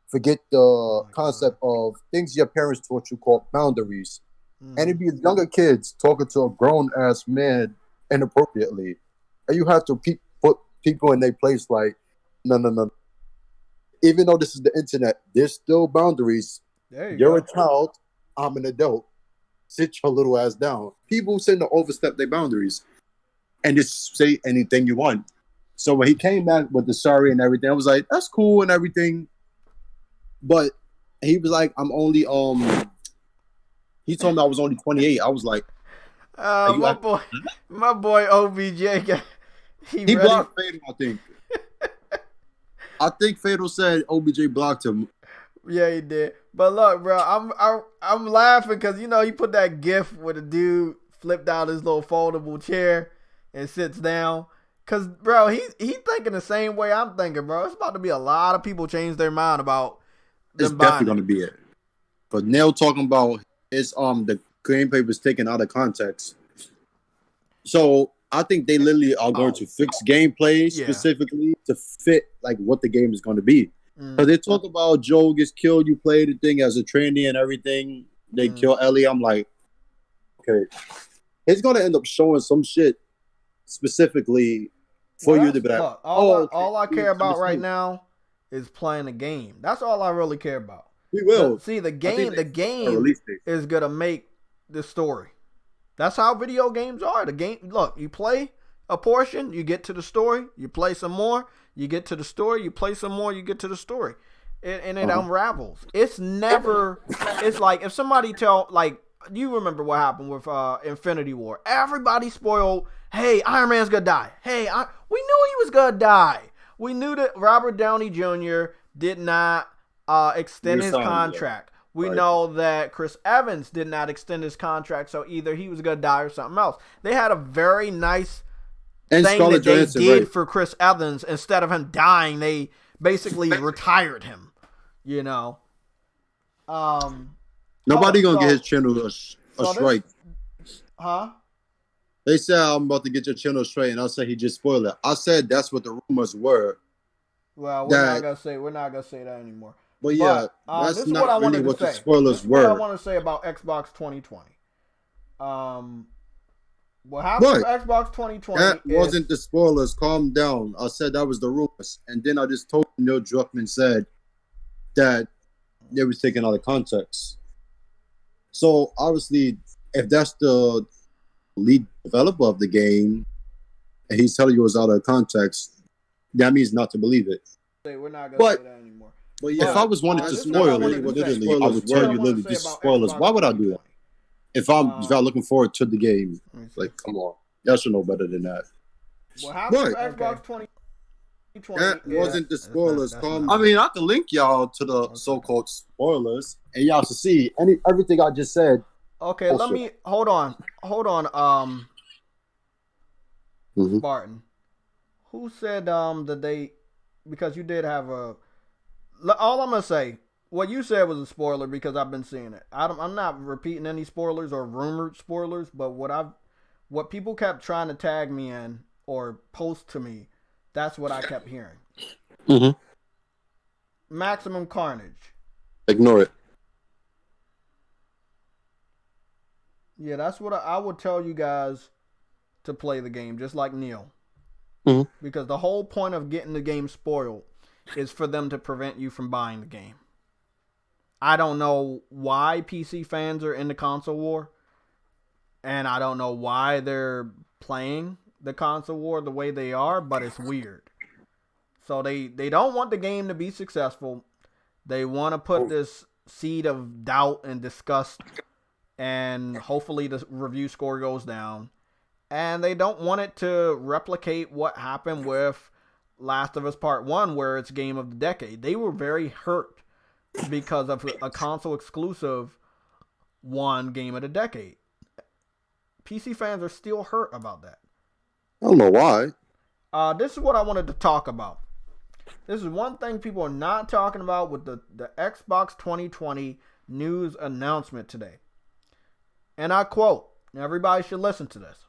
forget
Oh
the
my god.
concept of things your parents taught you called boundaries. And
Mm-hmm.
it'd be younger kids talking to a grown ass man inappropriately, and you have to put people in their place. Like, no, no, no. Even though this is the internet, there's still boundaries.
There you
You're a
go.
child. I'm an adult. Sit your little ass down. People tend to overstep their boundaries and just say anything you want. So when he came back with the sorry and everything, I was like, that's cool and everything. But he was like, I'm only he told me I was only 28. I was like, are you
My
act-"
boy, my boy OBJ got he
He
ready.
blocked Fatal, I think. I think Fatal said OBJ blocked him.
Yeah, he did. But look, bro, I'm laughing because you know he put that GIF where the dude flipped out his little foldable chair and sits down. Cause bro, he thinking the same way I'm thinking, bro. It's about to be a lot of people change their mind about
It's
them
definitely
buying it.
gonna be it. But Neil talking about his the gameplay was taken out of context. So I think they literally are going to fix gameplay
Yeah.
specifically to fit like what the game is going to be. Because they talk about Joe gets killed, you play the thing as a trainee and everything. They kill Ellie. I'm like, okay, it's going to end up showing some shit specifically for you to be like,
look,
okay,
all I care about right now is playing the game. That's all I really care about.
We will.
See, the game is gonna make the story. That's how video games are. The game, look, you play a portion, you get to the story, you play some more, you get to the story, you play some more, you get to the story. And it unravels. It's never, it's like if somebody like, you remember what happened with Infinity War. Everybody spoiled, hey, Iron Man's gonna die. Hey, we knew he was gonna die. We knew that Robert Downey Jr. did not extend his contract. We know that Chris Evans did not extend his contract, so either he was gonna die or something else. They had a very nice thing that they did for Chris Evans. Instead of him dying, they basically retired him. You know.
Nobody gonna get his channel a strike.
Huh?
They said I'm about to get your channel straight, and I said he just spoiled it. I said that's what the rumors were.
Well, we're not gonna say that anymore.
But yeah, that's
this is
not
what I
really
wanted
what
to
the
say.
spoilers
This is
were.
what I want to say about Xbox 2020. What happened with Xbox 2020?
That wasn't the spoilers. Calm down. I said that was the rumors, and then I just told Neil Druckmann said that they was taken out of context. So obviously, if that's the lead developer of the game, and he's telling you it was out of context, that means not to believe it.
We're not gonna say that anymore.
But yeah, if I was wanting to spoil it, literally, I would tell you literally these spoilers. Why would I do that? If I'm looking forward to the game, like, come on, y'all should know better than that.
What happened with Xbox 2020?
That wasn't the spoilers. I mean, I can link y'all to the so-called spoilers, and y'all should see everything I just said.
Okay, let me hold on. Spartan, who said that they, because you did have a. All I'm gonna say, what you said was a spoiler because I've been seeing it. I'm not repeating any spoilers or rumored spoilers, but what people kept trying to tag me in or post to me, that's what I kept hearing. Maximum Carnage.
Ignore it.
Yeah, that's what I would tell you guys to play the game, just like Neil. Because the whole point of getting the game spoiled is for them to prevent you from buying the game. I don't know why PC fans are in the console war, and I don't know why they're playing the console war the way they are, but it's weird. So they don't want the game to be successful. They want to put this seed of doubt and disgust, and hopefully the review score goes down. And they don't want it to replicate what happened with Last of Us Part 1, where it's game of the decade. They were very hurt because of a console exclusive won game of the decade. PC fans are still hurt about that.
I don't know why.
This is what I wanted to talk about. This is one thing people are not talking about with the Xbox 2020 news announcement today. And I quote, everybody should listen to this.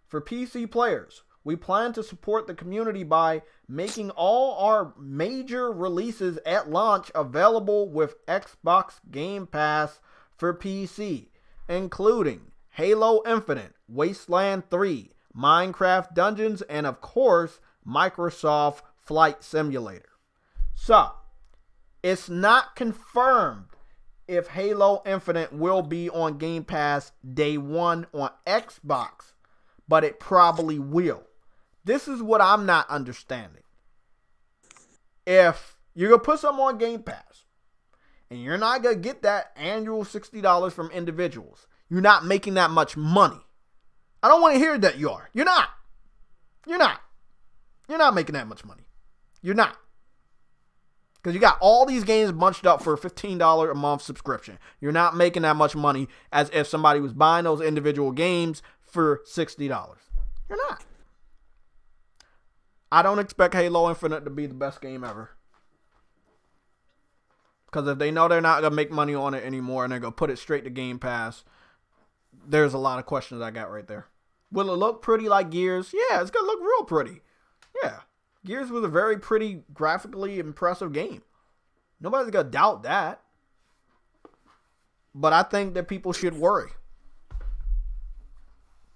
For PC players, we plan to support the community by making all our major releases at launch available with Xbox Game Pass for PC, including Halo Infinite, Wasteland 3, Minecraft Dungeons, and of course, Microsoft Flight Simulator. So, it's not confirmed if Halo Infinite will be on Game Pass day one on Xbox, but it probably will. This is what I'm not understanding. If you're going to put something on Game Pass, and you're not going to get that annual $60 from individuals, you're not making that much money. I don't want to hear that you are. You're not. You're not. You're not making that much money. You're not. Because you got all these games bunched up for a $15 a month subscription. You're not making that much money as if somebody was buying those individual games for $60. You're not. I don't expect Halo Infinite to be the best game ever. Because if they know they're not going to make money on it anymore and they're going to put it straight to Game Pass, there's a lot of questions I got right there. Will it look pretty like Gears? Yeah, it's gonna look real pretty. Yeah, Gears was a very pretty, graphically impressive game. Nobody's gonna doubt that. But I think that people should worry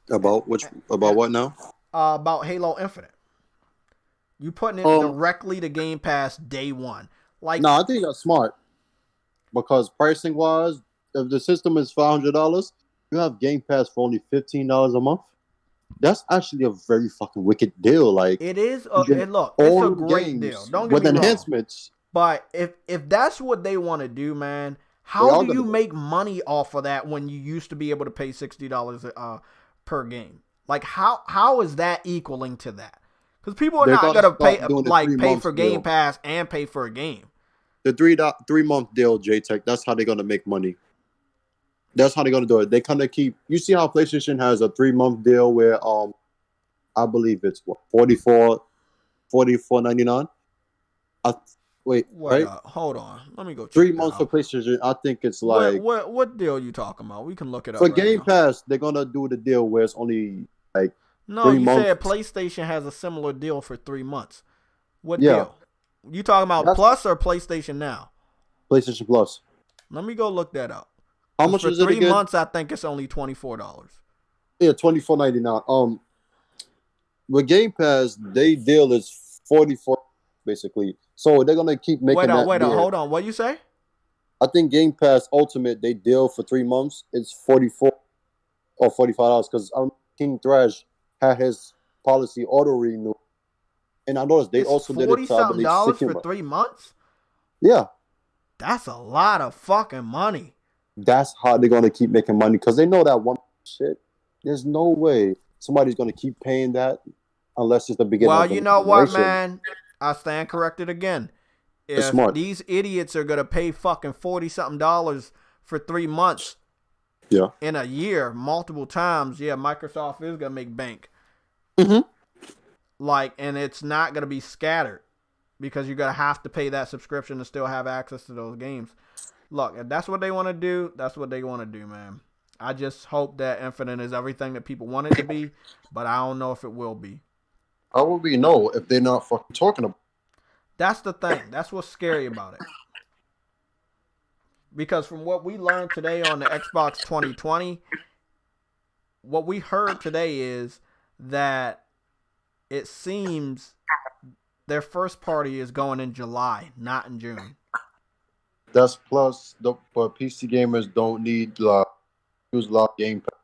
About what now?
about Halo Infinite. You putting it directly to Game Pass day one. Like,
no, I think that's smart because pricing wise, if the system is $500, you have Game Pass for only $15 a month. That's actually a very fucking wicked deal. Like
it is.
you get
Look,
all
it's a
of the
great
games
deal. Don't get
with
me wrong.
enhancements.
But if that's what they want to do, man,
They
how
are
do you
gonna do.
make money off of that when you used to be able to pay $60 per game? Like how is that equaling to that? Because people are
They're
not
gonna
gonna pay
start doing the
like
3
pay
months
for Game
deal.
Pass and pay for a game.
The 3-month deal, JTech. That's how they're gonna make money. That's how they're gonna do it. They kind of keep. You see how PlayStation has a 3-month deal where I believe it's what 44.99. Wait,
What?
right?
Hold on, let me go check
3
that
months for
out.
PlayStation. I think it's like
What deal you talking about? We can look it up
for
right
Game
now.
Pass. They're gonna do the deal where it's only like
No,
3
you
months.
said PlayStation has a similar deal for 3 months. What
Yeah.
deal? You talking about
That's-
Plus or PlayStation Now?
PlayStation Plus.
Let me go look that up.
How
'Cause
much
for
is it
3
again?
months, I think it's only $24.
Yeah, $24.99. With Game Pass, they deal is 44 basically. So they're gonna keep making that
Wait
deal.
hold on. What you say?
I think Game Pass Ultimate they deal for 3 months. It's 44 or $45 because King Thrash had his policy auto renew, and I noticed they
It's
also did
40
it to I
something
believe
dollars
16
for
months.
3 months?
Yeah,
That's a lot of fucking money.
that's how they're gonna keep making money because they know that one shit. There's no way somebody's gonna keep paying that unless it's the beginning
Well,
of the
you know what,
generation.
man? I stand corrected again.
It's
If
smart.
these idiots are gonna pay fucking 40 something dollars for 3 months
Yeah.
in a year, multiple times, yeah, Microsoft is gonna make bank.
Mm-hmm.
Like, and it's not gonna be scattered because you're gonna have to pay that subscription to still have access to those games. Look, if that's what they want to do, that's what they want to do, man. I just hope that Infinite is everything that people want it to be, but I don't know if it will be.
How would we know if they're not fucking talking about?
That's the thing. That's what's scary about it. Because from what we learned today on the Xbox 2020, what we heard today is that it seems their first party is going in July, not in June.
That's plus but PC gamers don't need use a lot of Game Pass.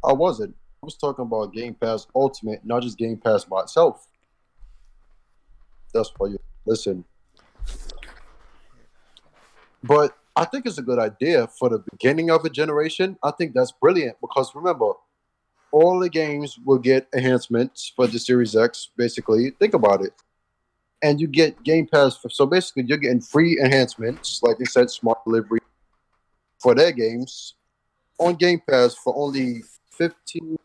I wasn't. I was talking about Game Pass Ultimate, not just Game Pass by itself. That's why you listen. But I think it's a good idea for the beginning of a generation. I think that's brilliant because remember, all the games will get enhancements for the Series X. Basically, think about it, and you get Game Pass. So basically, you're getting free enhancements, like they said, smart delivery for their games on Game Pass for only $15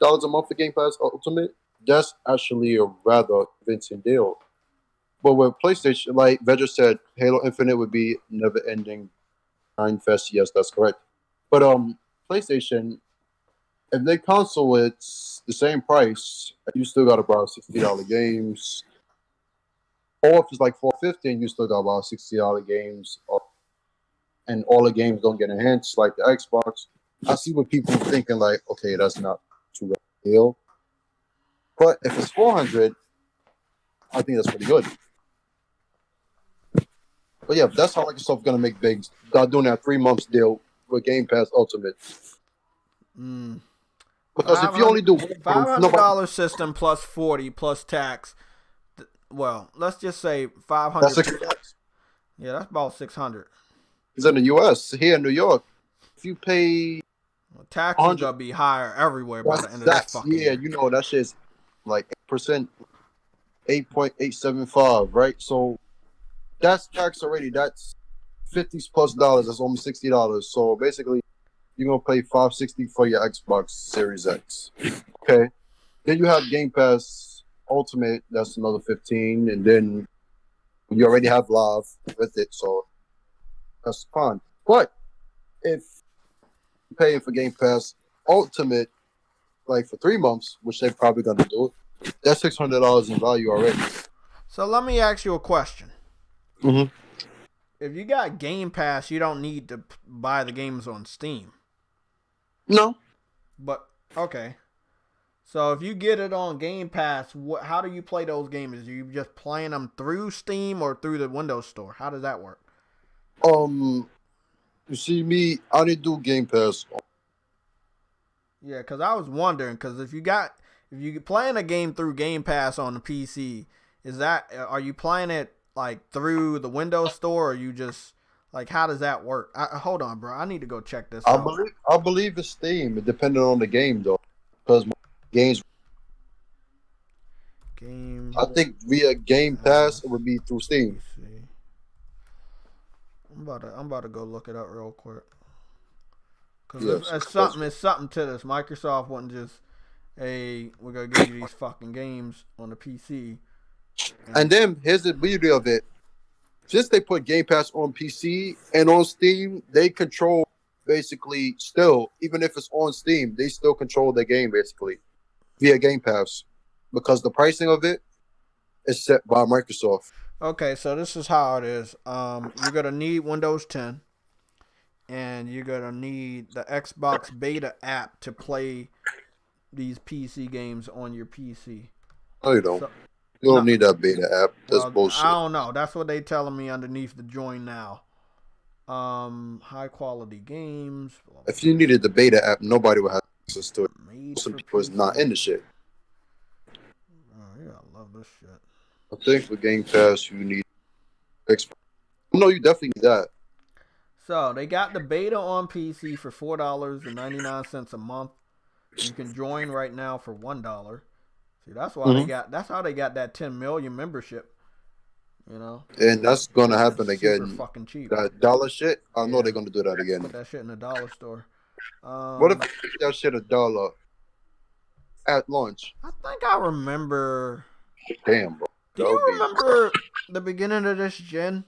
a month for Game Pass Ultimate. That's actually a rather convincing deal. But with PlayStation, like Vedra said, Halo Infinite would be never-ending Nine Fest. Yes, that's correct. But PlayStation, if they console it's the same price, you still got about $60 games. Or if it's like $450, you still got about $60 games. And all the games don't get enhanced like the Xbox. I see what people are thinking like, okay, that's not too big a deal. But if it's 400, I think that's pretty good. But yeah, that's how Microsoft's gonna make big. Start doing that 3 months deal with Game Pass Ultimate. Because if you only do
$500 system plus 40 plus tax. Well, let's just say 500.
that's $60.
Yeah, that's about 600.
It's in the U.S. Here in New York, if you pay
Tax is gonna be higher everywhere by the end of this fucking
yeah,
year.
you know that shit's like 8%, 8.875, right? So that's tax already. That's $50+. That's almost $60. So basically, you're gonna pay $560 for your Xbox Series X. Okay. Then you have Game Pass Ultimate. That's another 15, and then you already have Live with it, so that's fine. But if you're paying for Game Pass Ultimate, like for 3 months, which they're probably gonna do, that's $600 in value already.
So let me ask you a question.
Mm-hmm.
If you got Game Pass, you don't need to buy the games on Steam.
No.
But okay. So if you get it on Game Pass, how do you play those games? Are you just playing them through Steam or through the Windows Store? How does that work?
You see me, I didn't do Game Pass.
Yeah, because I was wondering, because if you playing a game through Game Pass on the PC, are you playing it like through the Windows Store, or you just like how does that work? Hold on, bro. I need to go check this out.
I believe it's Steam, depending on the game though, because games. I think via Game Pass it would be through Steam.
PC. I'm about to go look it up real quick. Cause it's something to this. Microsoft wasn't just, hey, we're gonna give you these fucking games on the PC.
And then here's the beauty of it: since they put Game Pass on PC and on Steam, they control basically still, even if it's on Steam, they still control the game basically via Game Pass because the pricing of it is set by Microsoft.
Okay, so this is how it is. You're gonna need Windows 10, and you're gonna need the Xbox Beta app to play these PC games on your PC.
No, you don't. You don't need that beta app. That's bullshit.
I don't know. That's what they telling me underneath the join now. High quality games.
If you needed the beta app, nobody would have access to it. Some people is not in the shit.
Oh yeah, I love this shit.
I think with Game Pass, you need Xbox. No, you definitely need that.
So they got the beta on PC for $4.99 a month. You can join right now for $1. See, that's why that's how they got that 10 million membership. You know,
and that's gonna happen again.
Super fucking cheap.
That dollar shit. I know they're gonna do that again.
Put that shit in the dollar store.
What if that shit $1 at launch?
I think I remember.
Damn, bro.
Do you remember the beginning of this gen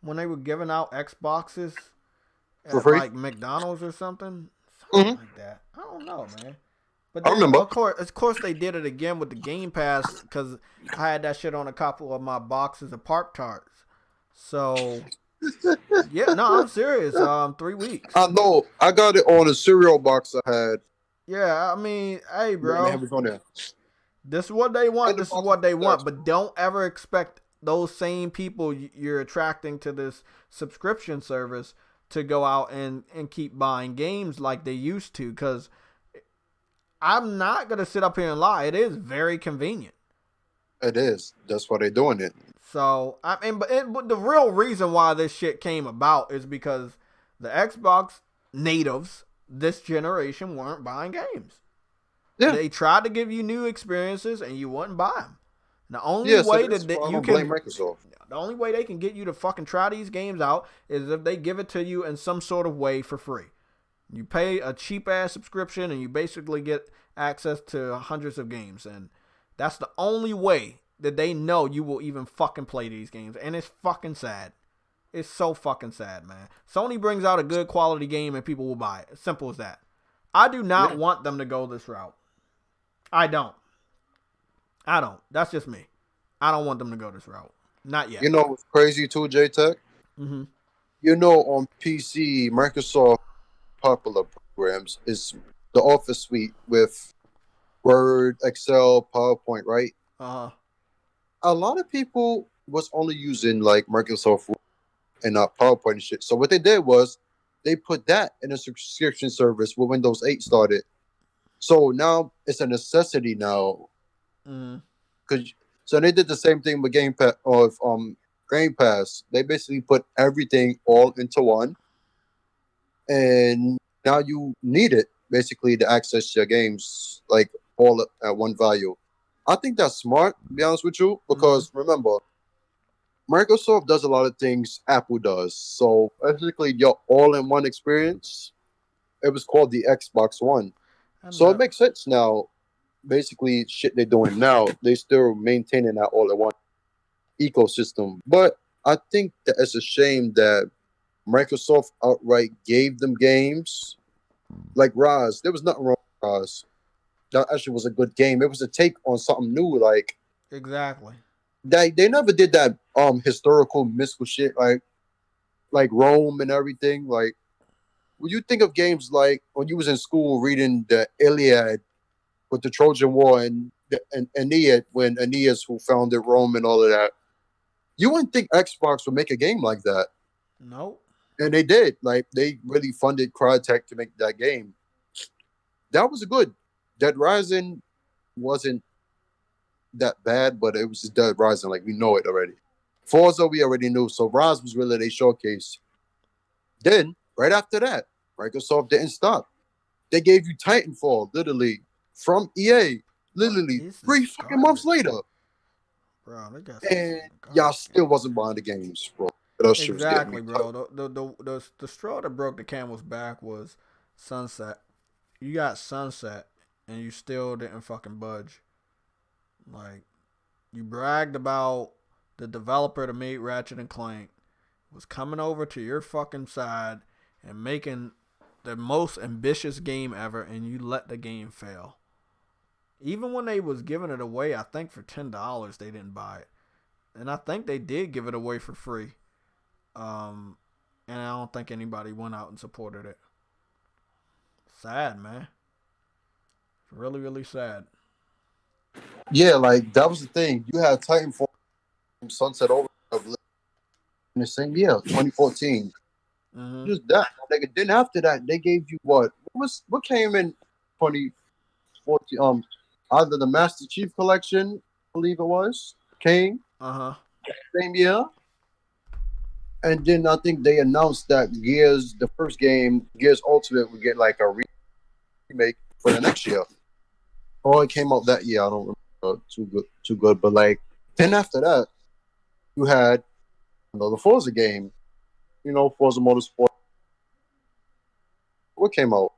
when they were giving out Xboxes
for free,
like McDonald's or something like that? I don't know, man. But
I remember.
Of course, they did it again with the Game Pass because I had that shit on a couple of my boxes of Park Tarts. So, yeah, no, I'm serious. 3 weeks.
I know. I got it on a cereal box I had.
Yeah, I mean, hey, bro.
Yeah,
this is what they want. This is what they want. But don't ever expect those same people you're attracting to this subscription service to go out and keep buying games like they used to, because I'm not going to sit up here and lie. It is very convenient.
It is. That's why they're doing it.
So, I mean, but the real reason why this shit came about is because the Xbox natives this generation weren't buying games. Yeah. They tried to give you new experiences and you wouldn't buy them. The only way that you can blame Microsoft. The only way they can get you to fucking try these games out is if they give it to you in some sort of way for free. You pay a cheap ass subscription and you basically get access to hundreds of games, and that's the only way that they know you will even fucking play these games. And it's fucking sad. It's so fucking sad, man. Sony brings out a good quality game and people will buy it. Simple as that. I do not want them to go this route. I don't. That's just me. I don't want them to go this route. Not yet.
You know what's crazy too, JTech?
Mm-hmm.
You know, on PC, Microsoft popular programs is the Office suite with Word, Excel, PowerPoint, right?
Uh-huh.
A lot of people was only using like Microsoft Word and not PowerPoint and shit. So what they did was they put that in a subscription service when Windows 8 started. So now it's a necessity now. So they did the same thing with Game Pass. They basically put everything all into one, and now you need it basically to access your games like all at one value. I think that's smart, to be honest with you, because remember, Microsoft does a lot of things Apple does. So basically, your all-in-one experience, it was called the Xbox One. So it makes sense now. Basically, shit they're doing now, they still maintaining that all-in-one ecosystem. But I think that it's a shame that Microsoft outright gave them games like Roz. There was nothing wrong with Roz. that actually was a good game. It was a take on something new. Like
Exactly.
they never did that historical mystical shit like Rome and everything. Like when you think of games like when you was in school reading the Iliad with the Trojan War and Aeneid when Aeneas who founded Rome and all of that, you wouldn't think Xbox would make a game like that.
Nope.
And they did. Like they really funded Crytek to make that game. That was good. Dead Rising wasn't that bad, but it was Dead Rising. Like we know it already. Forza we already knew. So Rise was really their showcase. Then right after that, Microsoft didn't stop. They gave you Titanfall literally from EA,
What
literally
is this
3 fucking months
garbage?
later,
Bro, they got some
and
fucking
y'all
garbage
still
games.
wasn't buying the games, bro. That shit was getting me.
Exactly, bro. The straw that broke the camel's back was Sunset. You got Sunset, and you still didn't fucking budge. Like, you bragged about the developer that made Ratchet and Clank was coming over to your fucking side and making the most ambitious game ever, and you let the game fail. Even when they was giving it away, I think for $10, they didn't buy it, and I think they did give it away for free. Um, and I don't think anybody went out and supported it. Sad, man. Really, really sad.
Yeah, like that was the thing. You had Titanfall from Sunset Over in the same year, 2014.
Mm-hmm.
Just that. Like, then after that, they gave you what came in 2014? Either the Master Chief Collection, I believe it was, came
Uh-huh.
same year. And then I think they announced that Gears, the first game, Gears Ultimate, would get like a remake for the next year. Oh, it came out that year. I don't remember too good. But like then after that, you had the Forza game. Forza Motorsport. What came out?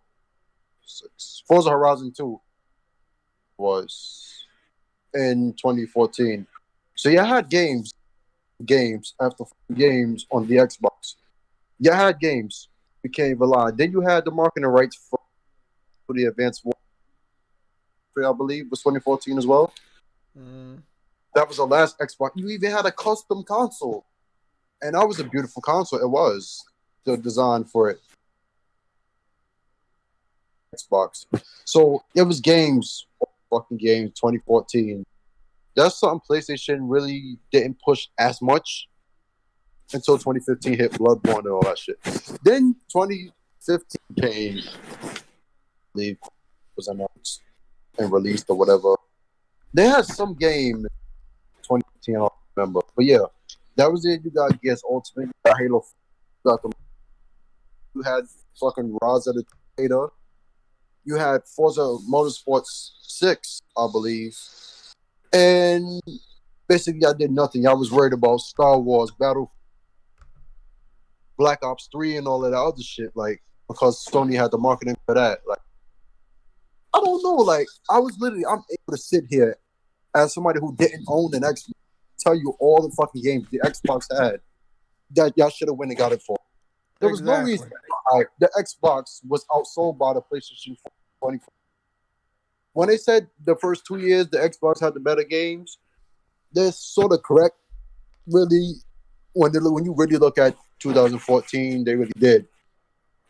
Forza Horizon 2 was in 2014. So you had games after games on the Xbox. You had games. Became a lot. Then you had the marketing rights for the Advanced Warfare, I believe, was 2014 as well.
Mm.
That was the last Xbox. You even had a custom console, and that was a beautiful console. It was the design for it. Xbox. So it was games, fucking games, 2014. That's something PlayStation really didn't push as much until 2015 hit Bloodborne and all that shit. Then 2015 came, I believe, was announced and released or whatever. They had some game in 2015, I don't remember. But yeah, that was it. You got Gears Ultimate, you got Halo, you had fucking Rise of the Tomb. You had Forza Motorsports 6, I believe. And basically, I did nothing. I was worried about Star Wars, Black Ops 3, and all of that other shit, like, because Sony had the marketing for that. Like, I don't know. Like, I'm able to sit here as somebody who didn't own an Xbox, tell you all the fucking games the Xbox had that y'all should have went and got it for. There was no
Exactly.
reason why the Xbox was outsold by the PlayStation 4. When they said the first 2 years the Xbox had the better games, they're sort of correct. Really, when you really look at 2014, they really did.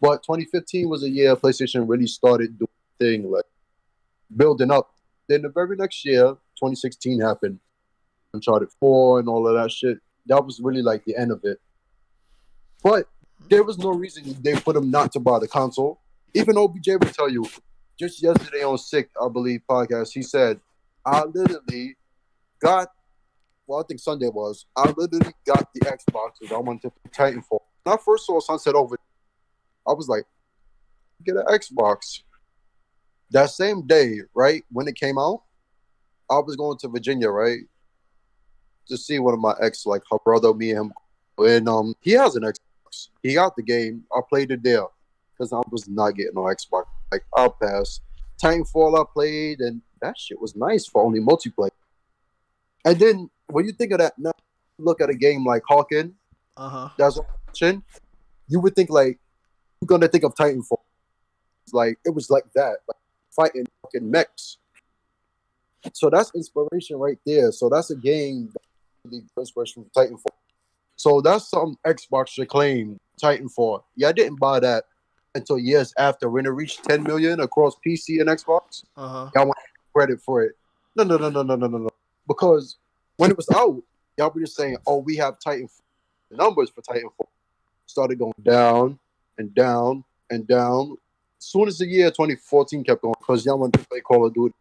But 2015 was a year PlayStation really started doing thing like building up. Then the very next year, 2016 happened. Uncharted 4 and all of that shit. That was really like the end of it. But there was no reason they put him not to buy the console. Even OBJ would tell you, just yesterday on Sick, I believe, podcast, he said, I literally got, well, I think Sunday was, I literally got the Xbox because I wanted to play Titanfall. When I first saw Sunset Over, I was like, get an Xbox. That same day, right, when it came out, I was going to Virginia, right, to see one of my ex, like her brother, me and him. And he has an Xbox. He got the game. I played it there because I was not getting no Xbox. Like, I'll pass. Titanfall I played, and that shit was nice for only multiplayer. And then when you think of that, now look at a game like Hawken,
Uh-huh.
that's what I mentioned, you would think like you're gonna think of Titanfall. It's like it was like that, like fighting fucking mechs. So that's inspiration right there. So that's a game that inspiration from Titanfall. So that's something Xbox should claim Titanfall. Yeah, I didn't buy that until years after when it reached 10 million across PC and Xbox. Y'all want credit for it. No. Because when it was out, y'all were just saying, oh, we have Titanfall. The numbers for Titanfall started going down and down and down. As soon as the year 2014 kept going, because y'all wanted to play Call of Duty.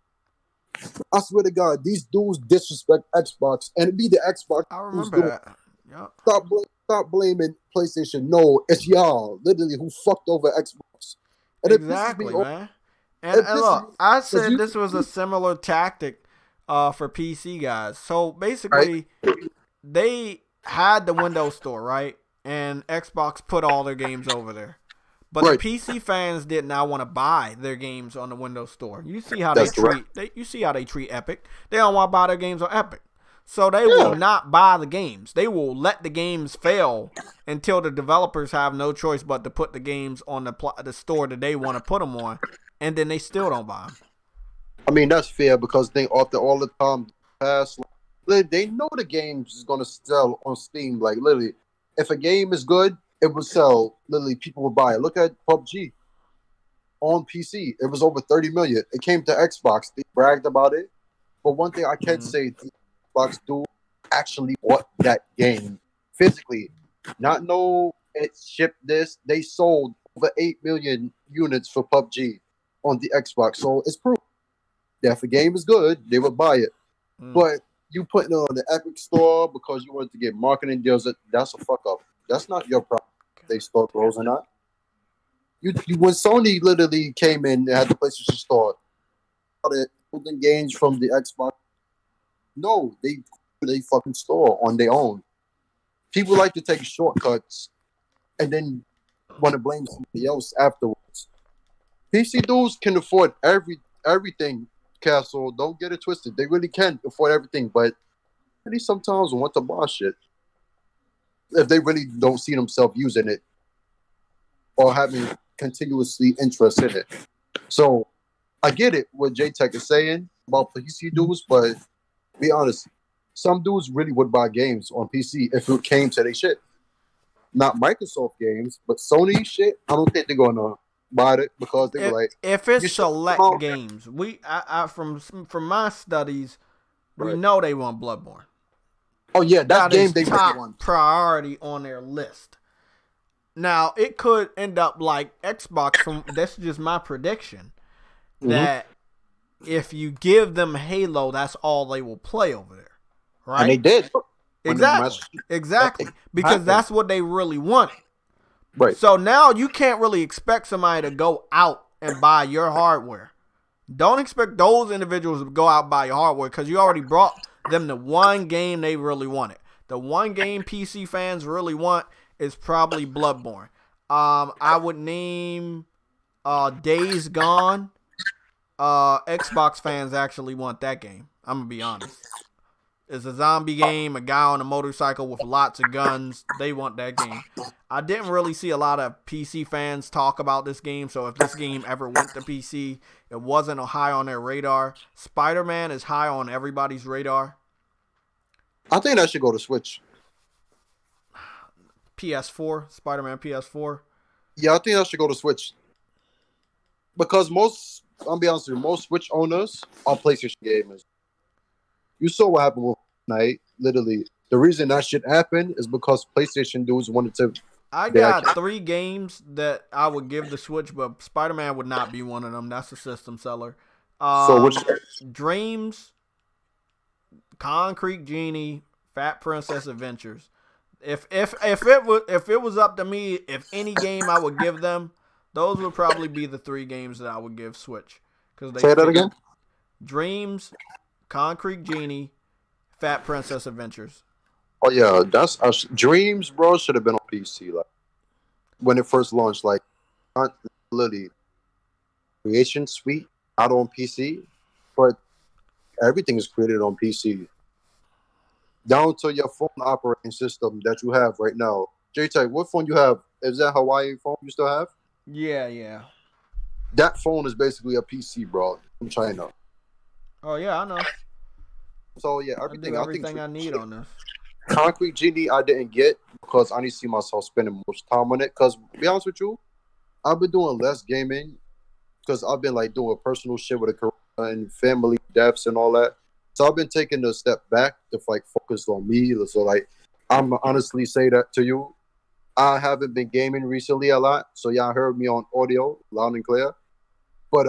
I swear to God, these dudes disrespect Xbox, and it be the Xbox.
I remember that. Yep.
Stop blaming PlayStation. No, it's y'all literally who fucked over Xbox. And
exactly, man. And look, I said this was a similar tactic for PC guys. So basically, they had the Windows Store, right? And Xbox put all their games over there. But the PC fans did not want to buy their games on the Windows Store. You see how you see how they treat Epic. They don't want to buy their games on Epic. So they will not buy the games. They will let the games fail until the developers have no choice but to put the games on the store that they want to put them on, and then they still don't buy them.
I mean, that's fair because they after all the time past, they know the games is gonna sell on Steam. Like literally, if a game is good, it will sell. Literally, people will buy it. Look at PUBG on PC. It was over 30 million. It came to Xbox. They bragged about it. But one thing I can say, the Xbox do actually bought that game physically. Not know it shipped this. They sold over 8 million units for PUBG on the Xbox. So it's proof that if a game is good, they will buy it. But you putting it on the Epic Store because you want to get marketing deals, that's a fuck up. That's not your problem. They store grows or not. You when Sony literally came in and had the PlayStation Store, holding games from the Xbox. No, they fucking store on their own. People like to take shortcuts and then want to blame somebody else afterwards. PC dudes can afford everything. Castle, don't get it twisted. They really can afford everything, but they sometimes want to buy shit if they really don't see themselves using it or having continuously interest in it. So I get it what JTech is saying about PC dudes, but be honest, some dudes really would buy games on PC if it came to their shit. Not Microsoft games, but Sony shit. I don't think they're gonna buy it because they were like,
if it's select games, from my studies, we know they want Bloodborne.
Oh yeah, that game they
top
want.
Priority on their list. Now it could end up like Xbox. That's just my prediction. That if you give them Halo, that's all they will play over there, right?
And they did.
Exactly. Because that's what they really wanted.
Right.
So now you can't really expect somebody to go out and buy your hardware. Don't expect those individuals to go out and buy your hardware because you already brought them the one game they really wanted. The one game PC fans really want is probably Bloodborne. I would name Days Gone. Xbox fans actually want that game. I'm going to be honest. It's a zombie game, a guy on a motorcycle with lots of guns. They want that game. I didn't really see a lot of PC fans talk about this game, so if this game ever went to PC, it wasn't high on their radar. Spider-Man is high on everybody's radar.
I think that should go to Switch.
PS4, Spider-Man PS4.
Yeah, I think that should go to Switch. Because I'll be honest with you, most Switch owners are PlayStation gamers. You saw what happened with Fortnite. Literally, the reason that shit happened is because PlayStation dudes wanted to.
I got 3 games that I would give the Switch, but Spider-Man would not be one of them. That's a system seller.
So which
Dreams, Concrete Genie, Fat Princess Adventures. If it was up to me, if any game I would give them, those would probably be the 3 games that I would give Switch.
Say that again.
Dreams, Concrete Genie, Fat Princess Adventures.
Oh yeah, that's Dreams, bro. Should have been on PC like when it first launched. Like, literally, Creation Suite out on PC, but everything is created on PC. Down to your phone operating system that you have right now. JTech, what phone you have? Is that Hawaii phone you still have?
Yeah.
That phone is basically a PC, bro. from China.
Oh yeah, I know.
So yeah,
I do
everything. I think
everything I need on this.
Concrete Genie I didn't get because I didn't see myself spending much time on it. Because to be honest with you, I've been doing less gaming because I've been like doing personal shit with a career and family deaths and all that. So I've been taking a step back to like focus on me. So like I'm honestly say that to you. I haven't been gaming recently a lot, so y'all heard me on audio loud and clear. But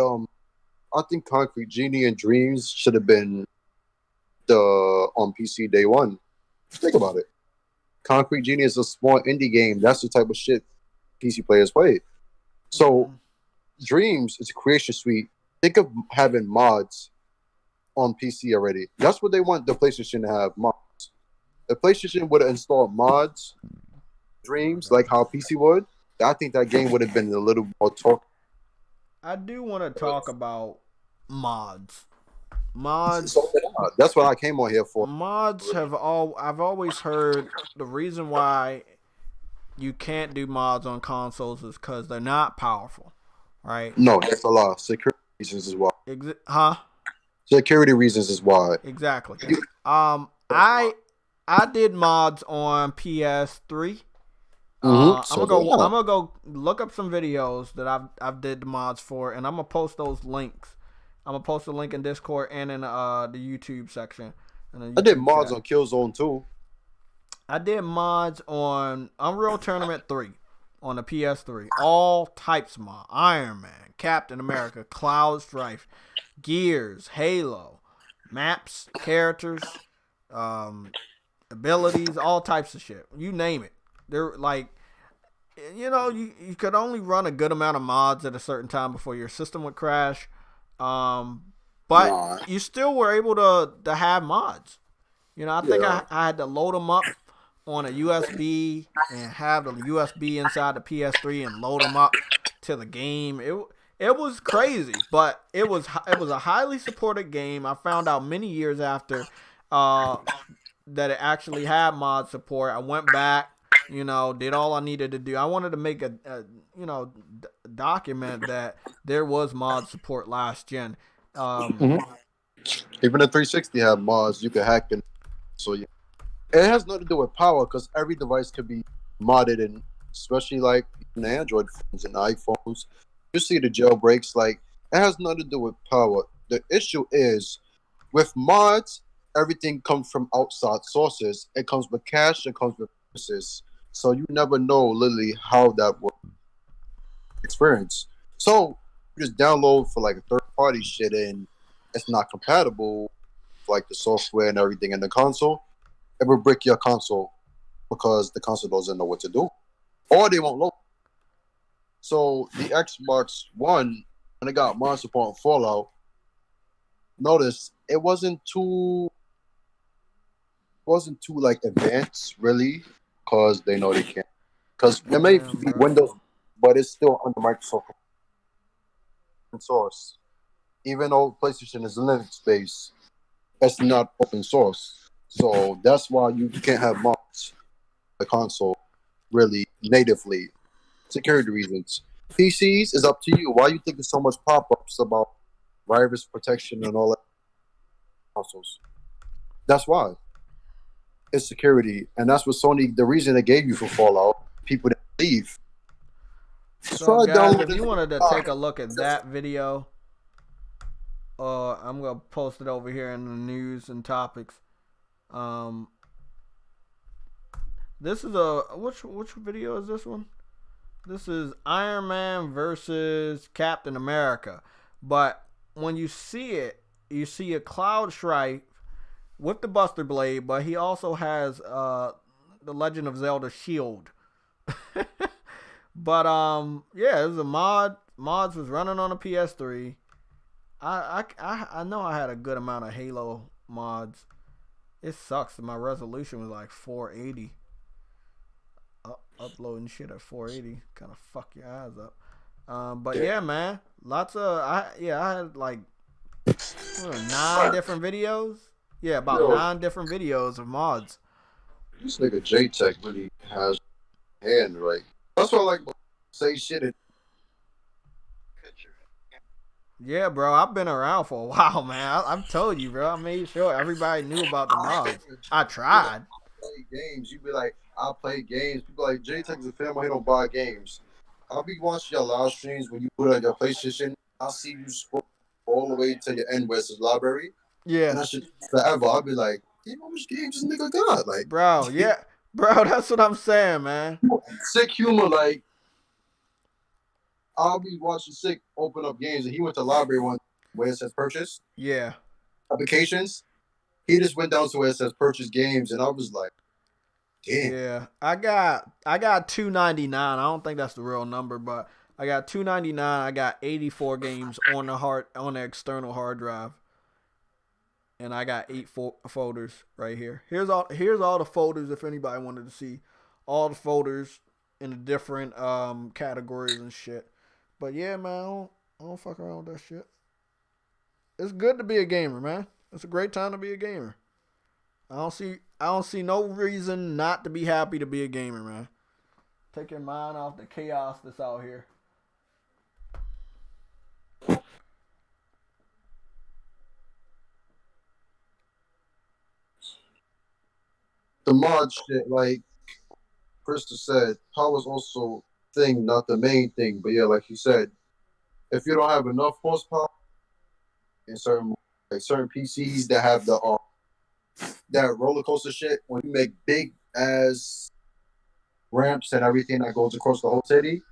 I think Concrete Genie and Dreams should have been the on PC day one. Think about it. Concrete Genie is a small indie game. That's the type of shit PC players play. So
Mm-hmm.
Dreams is a creation suite. Think of having mods on PC already. That's what they want the PlayStation to have mods. If PlayStation would have installed mods,
I
Dreams,
got
like
you.
how PC would, I think that game would have been a little more talk.
I do want to talk about mods. Mods
So that's what I came on here for.
mods have all I've always heard the reason why you can't do mods on consoles is because they're not powerful, right?
No, that's a lot. Security reasons is why.
Huh?
Security reasons is why.
Exactly. I did mods on PS3.
Mm-hmm.
I'm
So
gonna
do
go.
I.
I'm gonna go look up some videos that I've did the mods for, and I'm gonna post those links. I'm gonna post a link in Discord and in the YouTube section in the
I did
YouTube
mods
chat.
on Killzone too.
I did mods on Unreal Tournament 3 on the PS3. All types of mod. Iron Man, Captain America, Cloud Strife, Gears, Halo, maps, characters, um, abilities, all types of shit. You name it. They're like, you could only run a good amount of mods at a certain time before your system would crash. But
Nah.
you still were able to have mods. I think
Yeah.
I had to load them up on a USB and have the USB inside the PS3 and load them up to the game. It was crazy, but it was a highly supported game. I found out many years after uh, that it actually had mod support. I went back, did all I needed to do. I wanted to make document that there was mod support last gen. Um,
Mm-hmm. Even the 360 have mods you can hack in. So yeah, it has nothing to do with power because every device could be modded, and especially like in Android phones and iPhones, you see the jailbreaks. Like it has nothing to do with power. The issue is with mods, everything comes from outside sources. It comes with cache, it comes with services. So you never know literally how that will experience. So you just download for like a third party shit and it's not compatible with like the software and everything in the console. It will break your console because the console doesn't know what to do. Or they won't load. So the Xbox One, when it got mod support and Fallout, notice it wasn't too like advanced really, because they know they can't. Because it may
damn,
be
bro.
Windows, but it's still under Microsoft source. Even though PlayStation is Linux based, it's not open source. So that's why you can't have mods the console really natively. Security reasons. PCs is up to you. Why you think there's so much pop-ups about virus protection and all that consoles? That's why. It's security. And that's what Sony the reason they gave you for Fallout, people didn't leave.
So,
Try
guys, if
downloading
you
it.
wanted to take a look at that video, I'm gonna post it over here in the news and topics. Um, this is which video is this one? This is Iron Man versus Captain America. But when you see it, you see a Cloud Strife with the Buster Blade, but he also has the Legend of Zelda shield. But yeah, it was a mod. Mods was running on a PS3. I know I had a good amount of Halo mods. It sucks that my resolution was like 480. Uploading shit at 480 kind of fuck your eyes up. But yeah, man, lots of I had like 9 different videos. Yeah, about
Yo,
9 different videos of mods.
this nigga JTech really has hand right. That's why I like say shit in picture.
Yeah, bro. I've been around for a while, man. I've told you, bro. I made sure everybody knew about the mods. I
You know,
tried.
play games. You be like, I play games. People like Jay Tech is a fan, but he don't buy games. I'll be watching your live streams when you put on your PlayStation. I'll see you scroll all the way to your end where it says library,
Yeah,
and I should forever. I'll be like, damn, how much games this nigga got? Like,
bro. Yeah, bro. That's what I'm saying, man.
sick humor. Like, I'll be watching sick open up games, and he went to library one where it says purchase
Yeah,
applications. He just went down to where it says purchase games, and I was like, damn.
yeah. I got 299. I don't think that's the real number, but I got 299. I got 84 games on the external hard drive, and I got 8 folders right here. Here's all the folders if anybody wanted to see all the folders in the different categories and shit. But yeah, man, I don't fuck around with that shit. It's good to be a gamer, man. It's a great time to be a gamer. I don't see no reason not to be happy to be a gamer, man. Take your mind off the chaos that's out here.
The mod shit, like Krista said, power's also thing, not the main thing. But yeah, like you said, if you don't have enough horsepower in certain PCs that have the that roller coaster shit, when you make big as ramps and everything that goes across the whole city,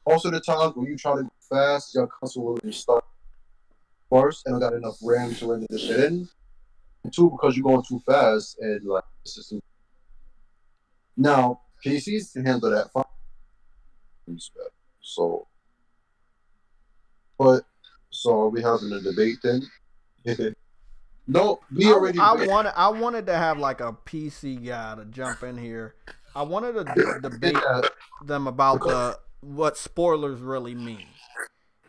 most of the times when you try to go fast, your console will be stuck first and don't got enough RAM to render the shit in. And two, because you're going too fast and like the system. Now PCs can handle that fine. So, but so are we having a debate then? No, we already
I wanted to have like a PC guy to jump in here. I wanted to
did
debate
that
them about
because
what spoilers really mean.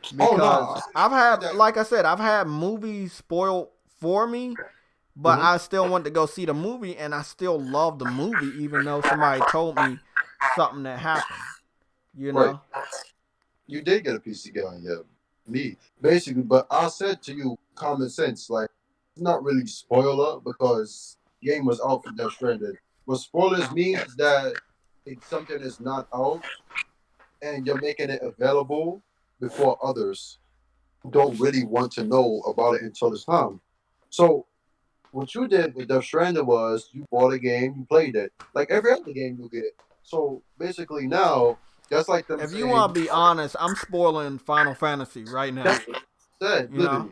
oh
Because
no,
I've had,
that
like I said, I've had movies spoiled for me, but
mhm.
I still went to go see the movie, and I still love the movie, even though somebody told me something that happened. You
Right.
know?
You did get a PC guy, yeah. Me. Basically, but I said to you common sense, like it's not really spoiler because game was out for Death Stranded. What spoilers means that it's something that's not out and you're making it available before others who don't really want to know about it until it's time. So what you did with Death Stranded was you bought a game, you played it. Like every other game you get. So basically now that's like them
If you want
saying
to be honest, I'm spoiling Final Fantasy right now.
that's what I said,
You know?
literally.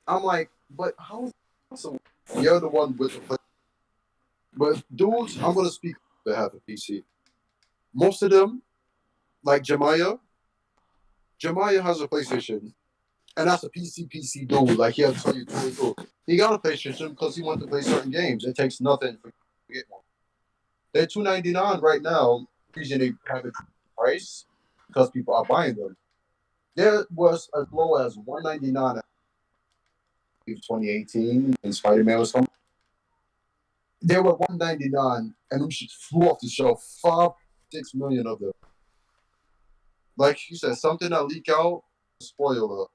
I'm like, but how is it possible? You're the one with the play. But dudes, I'm gonna speak on behalf of PC. Most of them, like Jemiah has a PlayStation, and that's a PC dude. Like he'll tell you through. He got a PlayStation because he wanted to play certain games. It takes nothing for you to get one. They're $299 right now. The reason they have a price because people are buying them. There was as low as $199 in 2018 when Spider-Man was coming. They were $199 and them shit flew off the shelf. 5, 6 million of them. Like you said, something that leak out, spoiler.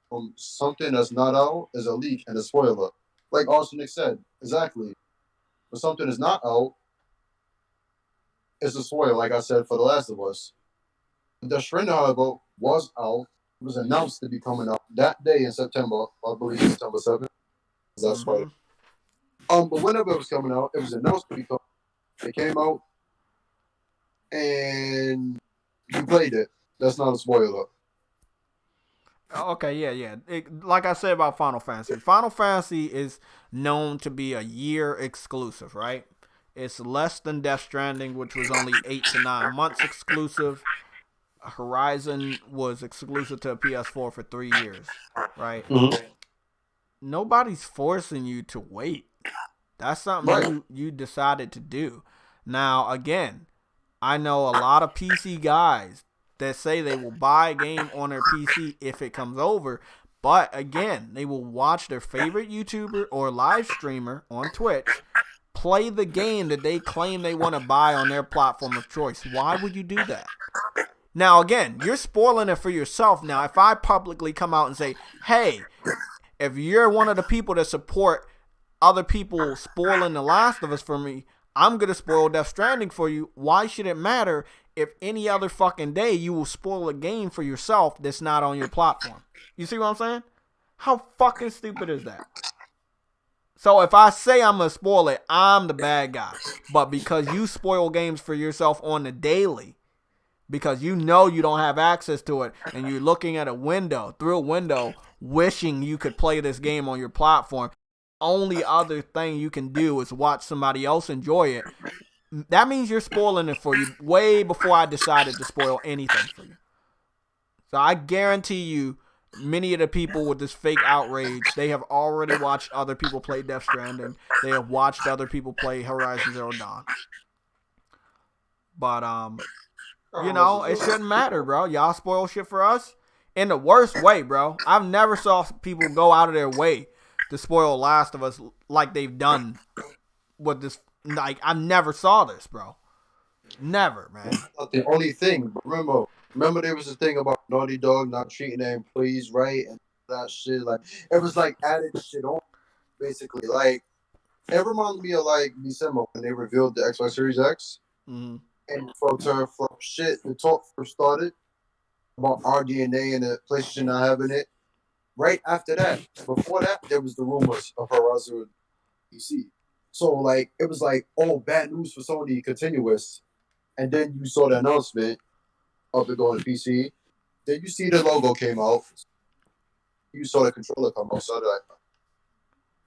From something that's not out is a leak and a spoiler. Like Arsenic said, exactly. But something is not out, it's a spoiler, like I said, for The Last of Us. The Shredder, however, was out. It was announced to be coming out that day in September, I believe September 7th. That's right.
Mm-hmm.
But whenever it was coming out, it was announced to be coming. It came out, and you played it. That's not a spoiler.
Okay, yeah. Like I said about Final Fantasy is known to be a year exclusive, right? It's less than Death Stranding, which was only 8 to 9 months exclusive. Horizon was exclusive to PS4 for 3 years, right?
Mm-hmm.
Nobody's forcing you to wait. That's something
Right.
you decided to do. Now, again, I know a lot of PC guys that say they will buy a game on their PC if it comes over, but again, they will watch their favorite YouTuber or live streamer on Twitch play the game that they claim they want to buy on their platform of choice. Why would you do that? Now, again, you're spoiling it for yourself. Now, if I publicly come out and say, hey, if you're one of the people that support other people spoiling The Last of Us for me, I'm going to spoil Death Stranding for you. Why should it matter if any other fucking day you will spoil a game for yourself that's not on your platform? You see what I'm saying? How fucking stupid is that? So if I say I'm going to spoil it, I'm the bad guy. But because you spoil games for yourself on the daily, because you know you don't have access to it, and you're looking at through a window, wishing you could play this game on your platform, only other thing you can do is watch somebody else enjoy it. That means you're spoiling it for you way before I decided to spoil anything for you. So I guarantee you, many of the people with this fake outrage, they have already watched other people play Death Stranding. They have watched other people play Horizon Zero Dawn. But, it shouldn't matter, bro. Y'all spoil shit for us in the worst way, bro. I've never saw people go out of their way to spoil Last of Us like they've done with this. Like, I never saw this, bro. Never, man.
That's not the only thing. But remember there was a thing about Naughty Dog not treating their employees right and that shit. Like, it was like added shit on, basically. Like, it reminded me of like December when they revealed the Xbox Series X.
Mm-hmm.
And from shit, the talk first started about our DNA and the PlayStation not having it. Right after that, before that, there was the rumors of Horizon PC. So, like, it was like, oh, bad news for Sony, continuous. And then you saw the announcement of it going to PC. Then you see the logo came out. You saw the controller come out. So, like,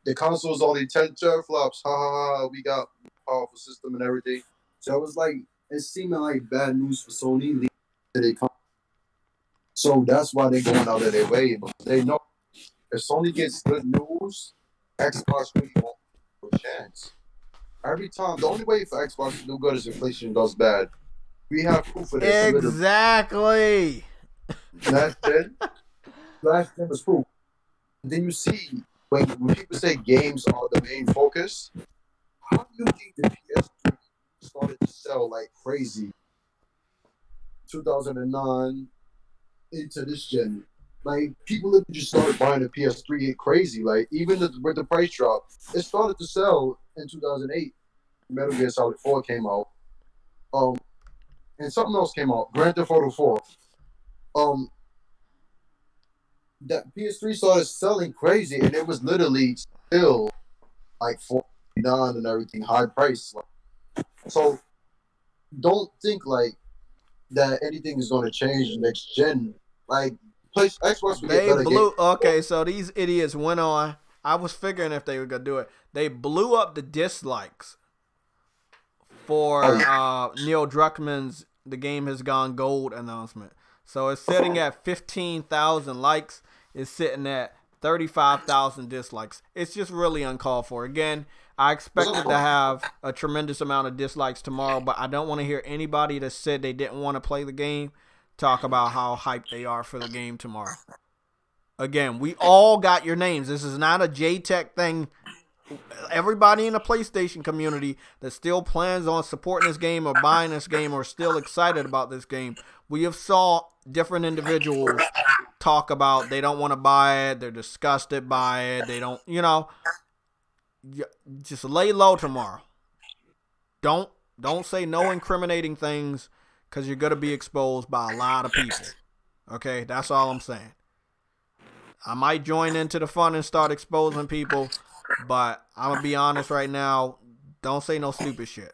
the console's only 10 teraflops. Ha ha ha. We got a powerful system and everything. So, it was like, it seemed like bad news for Sony. So, that's why they're going out of their way. But they know if Sony gets good news, Xbox really won't have a chance. Every time, the only way for Xbox to do good is if PlayStation does bad. We have proof of this.
Exactly.
Last gen was proof. And then you see, when people say games are the main focus, how do you think the PS3 started to sell like crazy? 2009 into this gen. Like, people literally just started buying the PS3 crazy. Like, even with the price drop, it started to sell in 2008. Metal Gear Solid 4 came out. And something else came out. Grand Theft Auto 4. That PS3 started selling crazy, and it was literally still like $49 and everything, high price. So don't think like that anything is going to change next gen. Like, Xbox will get
They
better
blew.
games.
Okay, so these idiots went on. I was figuring if they were gonna do it. They blew up the dislikes for Neil Druckmann's "The Game Has Gone Gold" announcement. So it's sitting at 15,000 likes. It's sitting at 35,000 dislikes. It's just really uncalled for. Again, I expected to have a tremendous amount of dislikes tomorrow, but I don't want to hear anybody that said they didn't want to play the game talk about how hyped they are for the game tomorrow. Again, we all got your names. This is not a JTech thing. Everybody in the PlayStation community that still plans on supporting this game or buying this game or still excited about this game, we have saw different individuals talk about they don't want to buy it, they're disgusted by it, they don't, just lay low tomorrow. Don't say no incriminating things, because you're going to be exposed by a lot of people. Okay, that's all I'm saying. I might join into the fun and start exposing people, but I'm going to be honest right now, don't say no stupid shit.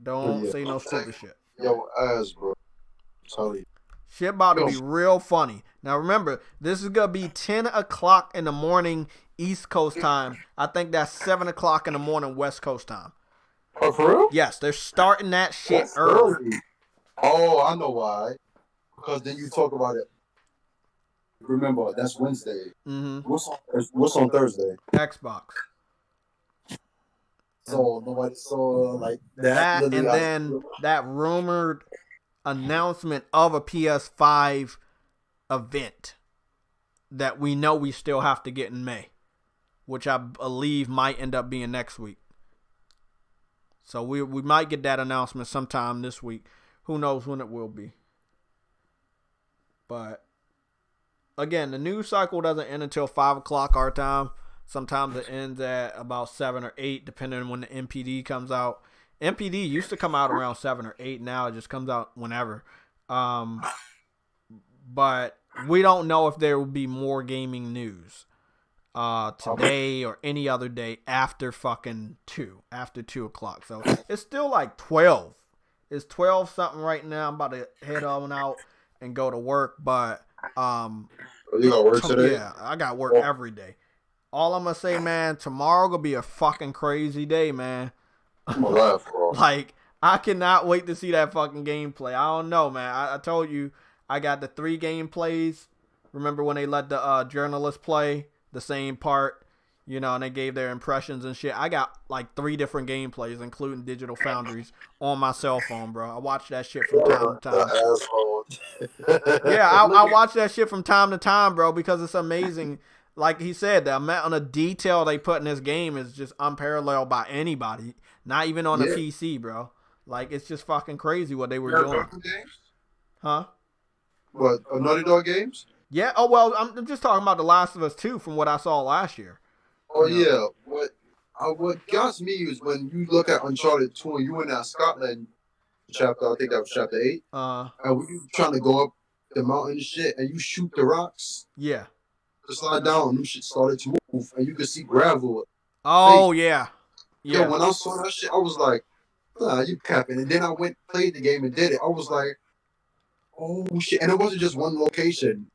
Don't say no stupid shit.
Yo, ass, bro. Tell you.
Shit about to be real funny. Now remember, this is going to be 10 o'clock in the morning East Coast time. I think that's 7 o'clock in the morning West Coast time.
Oh, for real?
Yes, they're starting that shit
That's
early.
Oh, I know why. Because then you talk about it. Remember, that's Wednesday.
Mm-hmm.
What's on Thursday?
Xbox.
So nobody saw like that.
And then that rumored announcement of a PS5 event that we know we still have to get in May, which I believe might end up being next week. So we might get that announcement sometime this week. Who knows when it will be. But again, the news cycle doesn't end until 5 o'clock our time. Sometimes it ends at about 7 or 8, depending on when the MPD comes out. MPD used to come out around 7 or 8. Now it just comes out whenever. But we don't know if there will be more gaming news today or any other day after fucking 2 o'clock. So it's still like 12. It's 12 something right now. I'm about to head on out and go to work, but
You got work today?
yeah, I got work every day. All I'm gonna say, man, tomorrow gonna be a fucking crazy day, man.
I'm gonna laugh, bro.
Like, I cannot wait to see that fucking gameplay. I don't know, man. I told you I got the 3 gameplays. Remember when they let the journalists play the same part, you know, and they gave their impressions and shit. I got like 3 different gameplays, including Digital Foundries, on my cell phone, bro. I watch that shit from time to time. Yeah, I watch that shit from time to time, bro, because it's amazing. Like he said, the amount of detail they put in this game is just unparalleled by anybody. Not even on the PC, bro. Like, it's just fucking crazy what they were doing. Huh?
What, Naughty Dog games?
Yeah. Oh, well, I'm just talking about The Last of Us 2 from what I saw last year.
Oh, yeah. What got me is when you look at Uncharted 2 and you in that Scotland chapter, I think that was chapter 8. And when you trying to go up the mountain and shit and you shoot the rocks.
Yeah.
To slide down, and shit started to move and you could see gravel.
Oh, yeah.
Yeah. Yo, when I saw that shit, I was like, nah, you capping. And then I went, played the game and did it. I was like, oh, shit. And it wasn't just one location.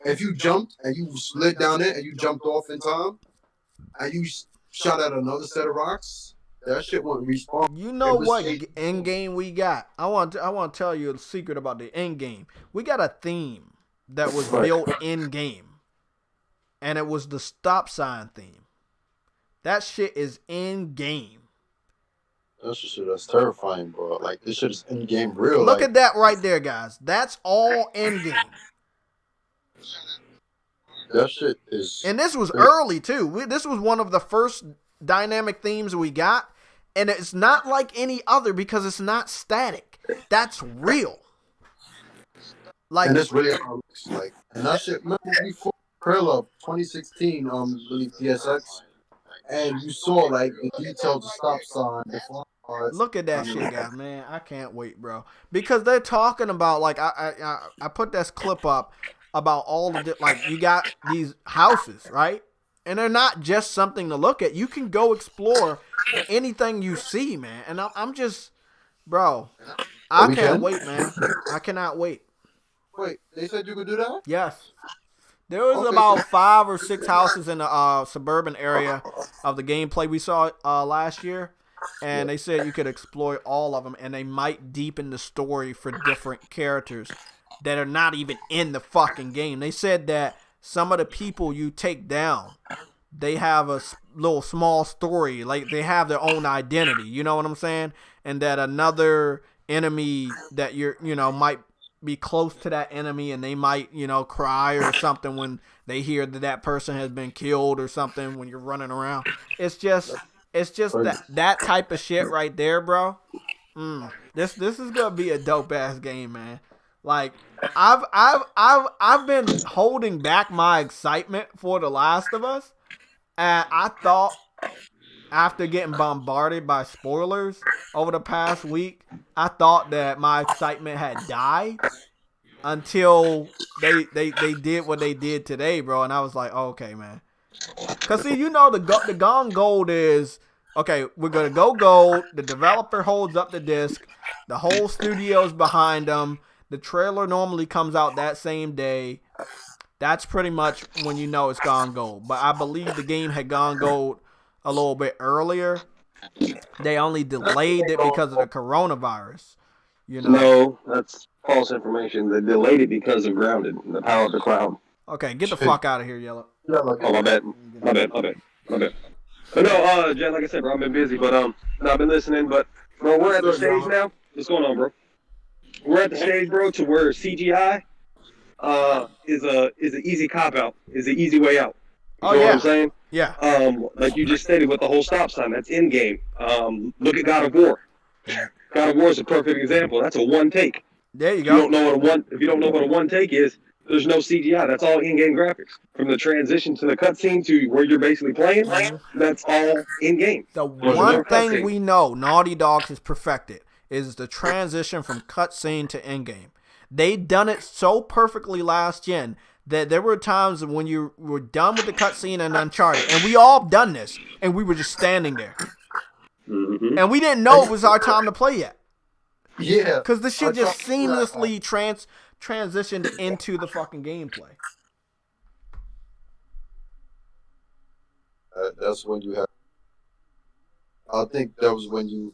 If you jumped and you slid down it and you jumped off in time and you shot at another set of rocks, that shit wouldn't respawn.
You know what end game we got? I want to tell you a secret about the end game. We got a theme that was built in game. And it was the stop sign theme. That shit is in game.
That's shit that's terrifying, bro. Like, this shit is in game real.
Look at that right there, guys. That's all in game.
That shit is.
And this was early too. This was one of the first dynamic themes we got, and it's not like any other because it's not static. That's real. Like,
and it's really like, and that shit. Remember before Krillov 2016 really PSX, and you saw like the detail, the stop sign, the flags.
Look at that shit, guys, man. I can't wait, bro. Because they're talking about, like, I put this clip up about all of it. Like, you got these houses, right? And they're not just something to look at. You can go explore anything you see, man. And I'm just, bro, I can't wait, man. I cannot wait.
Wait, they said you could do that?
Yes. There was about 5 or 6 houses in the suburban area of the gameplay we saw last year. And they said you could explore all of them, and they might deepen the story for different characters that are not even in the fucking game. They said that some of the people you take down, they have a little small story. Like, they have their own identity. You know what I'm saying? And that another enemy that might be close to that enemy, and they might, cry or something when they hear that person has been killed or something when you're running around. It's just that type of shit right there, bro. This is gonna be a dope ass game, man. Like, I've been holding back my excitement for The Last of Us, and I thought after getting bombarded by spoilers over the past week, I thought that my excitement had died until they did what they did today, bro. And I was like, oh, okay, man. Cause see, the gone gold is, okay, we're gonna go gold. The developer holds up the disc. The whole studio's behind them. The trailer normally comes out that same day. That's pretty much when you know it's gone gold. But I believe the game had gone gold a little bit earlier. They only delayed it because of the coronavirus.
No, that's false information. They delayed it because of Grounded, the power of the cloud.
Okay, get the fuck out of here, Yellow.
Oh, my bad. But no, Jay, like I said, bro, I've been busy, but I've been listening. But bro, we're at the stage now. What's going on, bro? We're at the stage, bro, to where CGI is an easy cop out, is an easy way out. You know what I'm saying?
Yeah.
Like you just stated with the whole stop sign, that's in game. Look at God of War. God of War is a perfect example. That's a one take.
There you
If you
go.
don't know what a one take is, there's no CGI. That's all in-game graphics. From the transition to the cutscene to where you're basically playing, that's all in-game.
The
There's no
one thing
cutscene.
we know Naughty Dog has perfected is the transition from cutscene to in-game. They done it so perfectly last gen that there were times when you were done with the cutscene and Uncharted, and we all done this, and we were just standing there, and we didn't know it was our time to play yet,
Yeah,
because the shit just
I tried to do that.
seamlessly transitioned into the fucking gameplay.
That's when you have. I think that was when you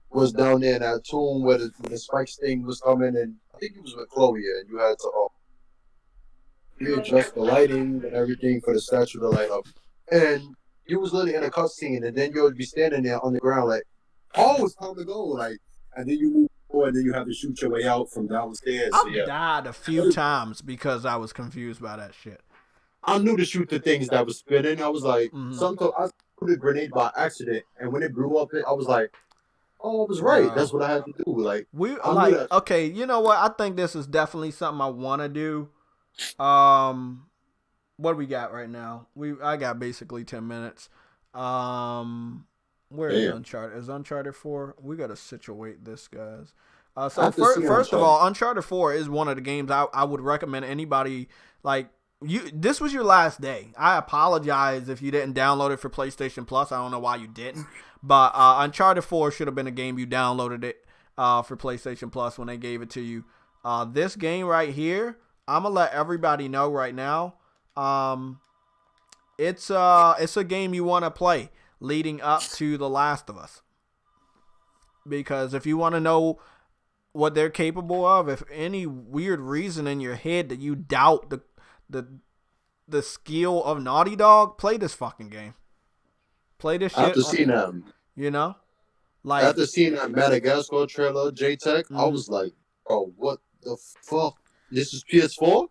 was down there in that tomb where the Spikes thing was coming, and I think it was with Chloe, and you had to readjust the lighting and everything for the statue to light up. And you was literally in a cutscene, and then you would be standing there on the ground like, oh, it's time to go, like, and then you move forward, and then you have to shoot your way out from downstairs. So,
I've died a few times because I was confused by that shit.
I knew to shoot the things that was spinning. I was like, sometimes I put a grenade by accident, and when it blew up, I was like, oh, I was right.
Bro.
That's what I had to do. Like,
okay, you know what? I think this is definitely something I want to do. What do we got right now? I got basically 10 minutes. Where is Uncharted? Is Uncharted 4? We gotta situate this, guys. So first of all, Uncharted 4 is one of the games I would recommend anybody, like, this was your last day. I apologize if you didn't download it for PlayStation Plus. I don't know why you didn't. But Uncharted 4 should have been a game you downloaded it for PlayStation Plus when they gave it to you. This game right here, I'm gonna let everybody know right now. It's a game you want to play leading up to The Last of Us. Because if you want to know what they're capable of, if any weird reason in your head that you doubt the skill of Naughty Dog, play this fucking game. Play this shit.
After seeing them,
you know, like
after seeing that Madagascar trailer, JTech, I was like, oh, what the fuck? This is PS4?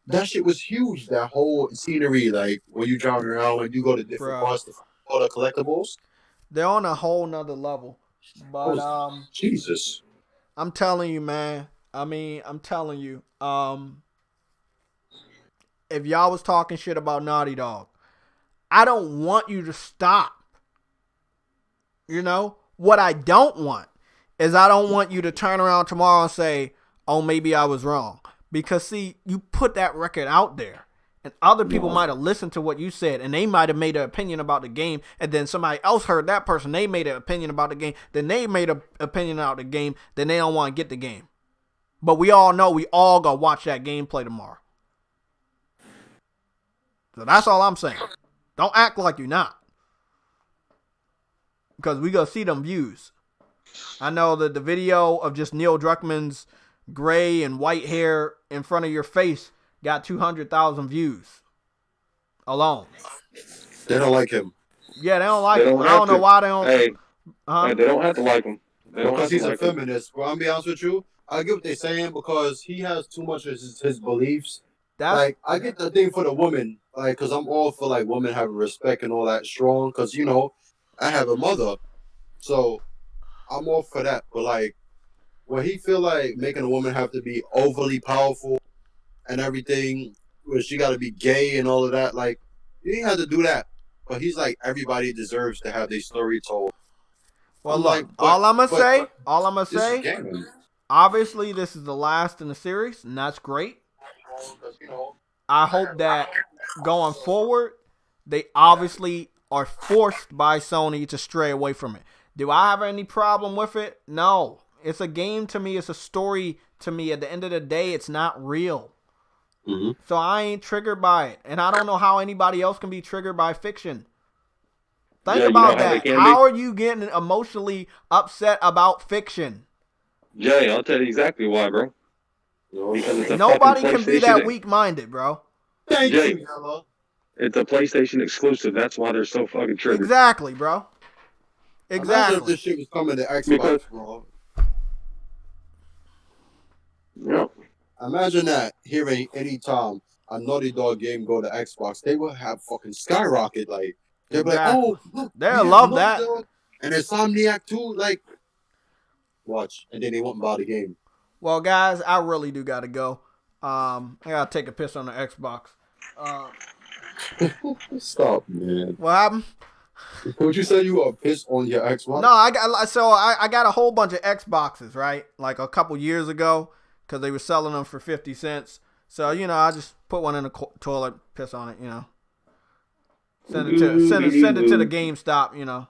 That shit was huge. That whole scenery, like when you drive around, when you go to different parts to all the collectibles,
they're on a whole nother level. But
Jesus,
I'm telling you, man. I'm telling you. If y'all was talking shit about Naughty Dog, I don't want you to stop. You know? What I don't want is I don't want you to turn around tomorrow and say, oh, maybe I was wrong. Because, see, you put that record out there. And other people might have listened to what you said. And they might have made an opinion about the game. And then somebody else heard that person. They made an opinion about the game. Then they made an opinion about the game. Then they don't want to get the game. But we all know we all going to watch that gameplay tomorrow. So that's all I'm saying. Don't act like you're not. Because we going to see them views. I know that the video of just Neil Druckmann's gray and white hair in front of your face got 200,000 views alone.
They don't like him.
Yeah, they don't like him. I don't know why they don't.
Hey, they don't have to like him.
Because he's a feminist. Well, I'm be honest with you. I get what they're saying because he has too much of his beliefs. Like, I get the thing for the woman, like, because I'm all for, like, women having respect and all that strong. Because, you know, I have a mother. So I'm all for that. But, like, when he feel like making a woman have to be overly powerful and everything, where she got to be gay and all of that, like, you ain't have to do that. But he's like, everybody deserves to have their story told.
Well, look, all I'm going to say, obviously this is the last in the series, and that's great. I hope that going forward, they obviously are forced by Sony to stray away from it. Do I have any problem with it? No. It's a game to me. It's a story to me. At the end of the day, it's not real. So I ain't triggered by it. And I don't know how anybody else can be triggered by fiction. Think about that. How are you getting emotionally upset about fiction?
Jay, I'll tell you exactly why, bro. Because it's a
nobody can be that weak-minded, bro.
Thank
Jay,
you.
it's a PlayStation exclusive. That's why they're so fucking triggered.
Exactly, bro. Exactly.
Imagine if this shit was coming to Xbox, bro.
Yeah.
Imagine that hearing any time a Naughty Dog game go to Xbox, they will have fucking skyrocket. Like, they'll be like, oh, look,
they'll love that.
Dog. And Insomniac too, like, watch. And then they won't buy the game.
Well, guys, I really do gotta go. I gotta take a piss on the Xbox.
Stop, man.
What happened?
Would you say you are pissed on your Xbox?
No, I got a whole bunch of Xboxes, right? Like a couple years ago, because they were selling them for 50 cents. So I just put one in the toilet, piss on it, Send it to the GameStop,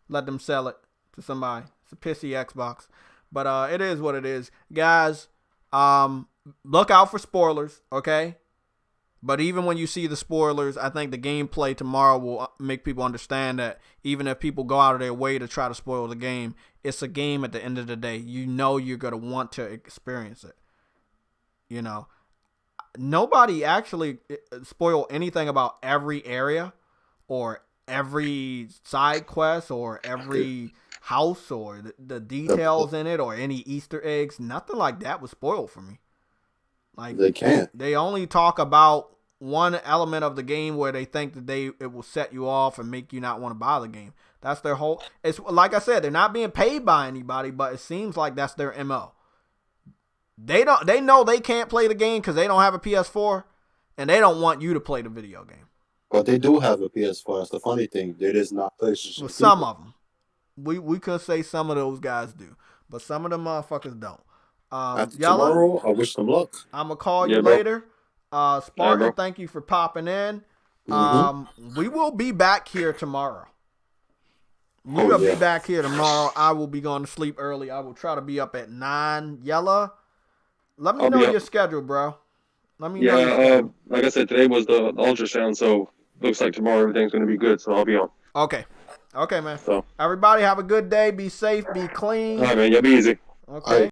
let them sell it to somebody. It's a pissy Xbox, but it is what it is, guys. Look out for spoilers, okay? But even when you see the spoilers, I think the gameplay tomorrow will make people understand that even if people go out of their way to try to spoil the game, it's a game at the end of the day. You're going to want to experience it. Nobody actually spoil anything about every area or every side quest or every house or the details in it or any Easter eggs. Nothing like that was spoiled for me. Like
they can't.
They only talk about one element of the game where they think that it will set you off and make you not want to buy the game. That's their whole. It's like I said, they're not being paid by anybody, but it seems like that's their MO. They know they can't play the game because they don't have a PS4, and they don't want you to play the video game.
But they do have a PS4. That's the funny thing. It is not PlayStation.
Well, some of them. We could say some of those guys do, but some of them motherfuckers don't.
After
Yella,
tomorrow, I wish them luck.
I'm gonna call you
bro.
later. Spartan,
bro.
thank you for popping in.
Mm-hmm.
We will be back here tomorrow. You're gonna be back here tomorrow. I will be going to sleep early. I will try to be up at 9. Yella, let me know your schedule, bro. Let me know.
Yeah, like I said, today was the ultrasound, so looks like tomorrow everything's gonna be good. So I'll be on.
Okay, man.
So
everybody have a good day. Be safe. Be clean.
all right, man. Y'all be easy.
Okay.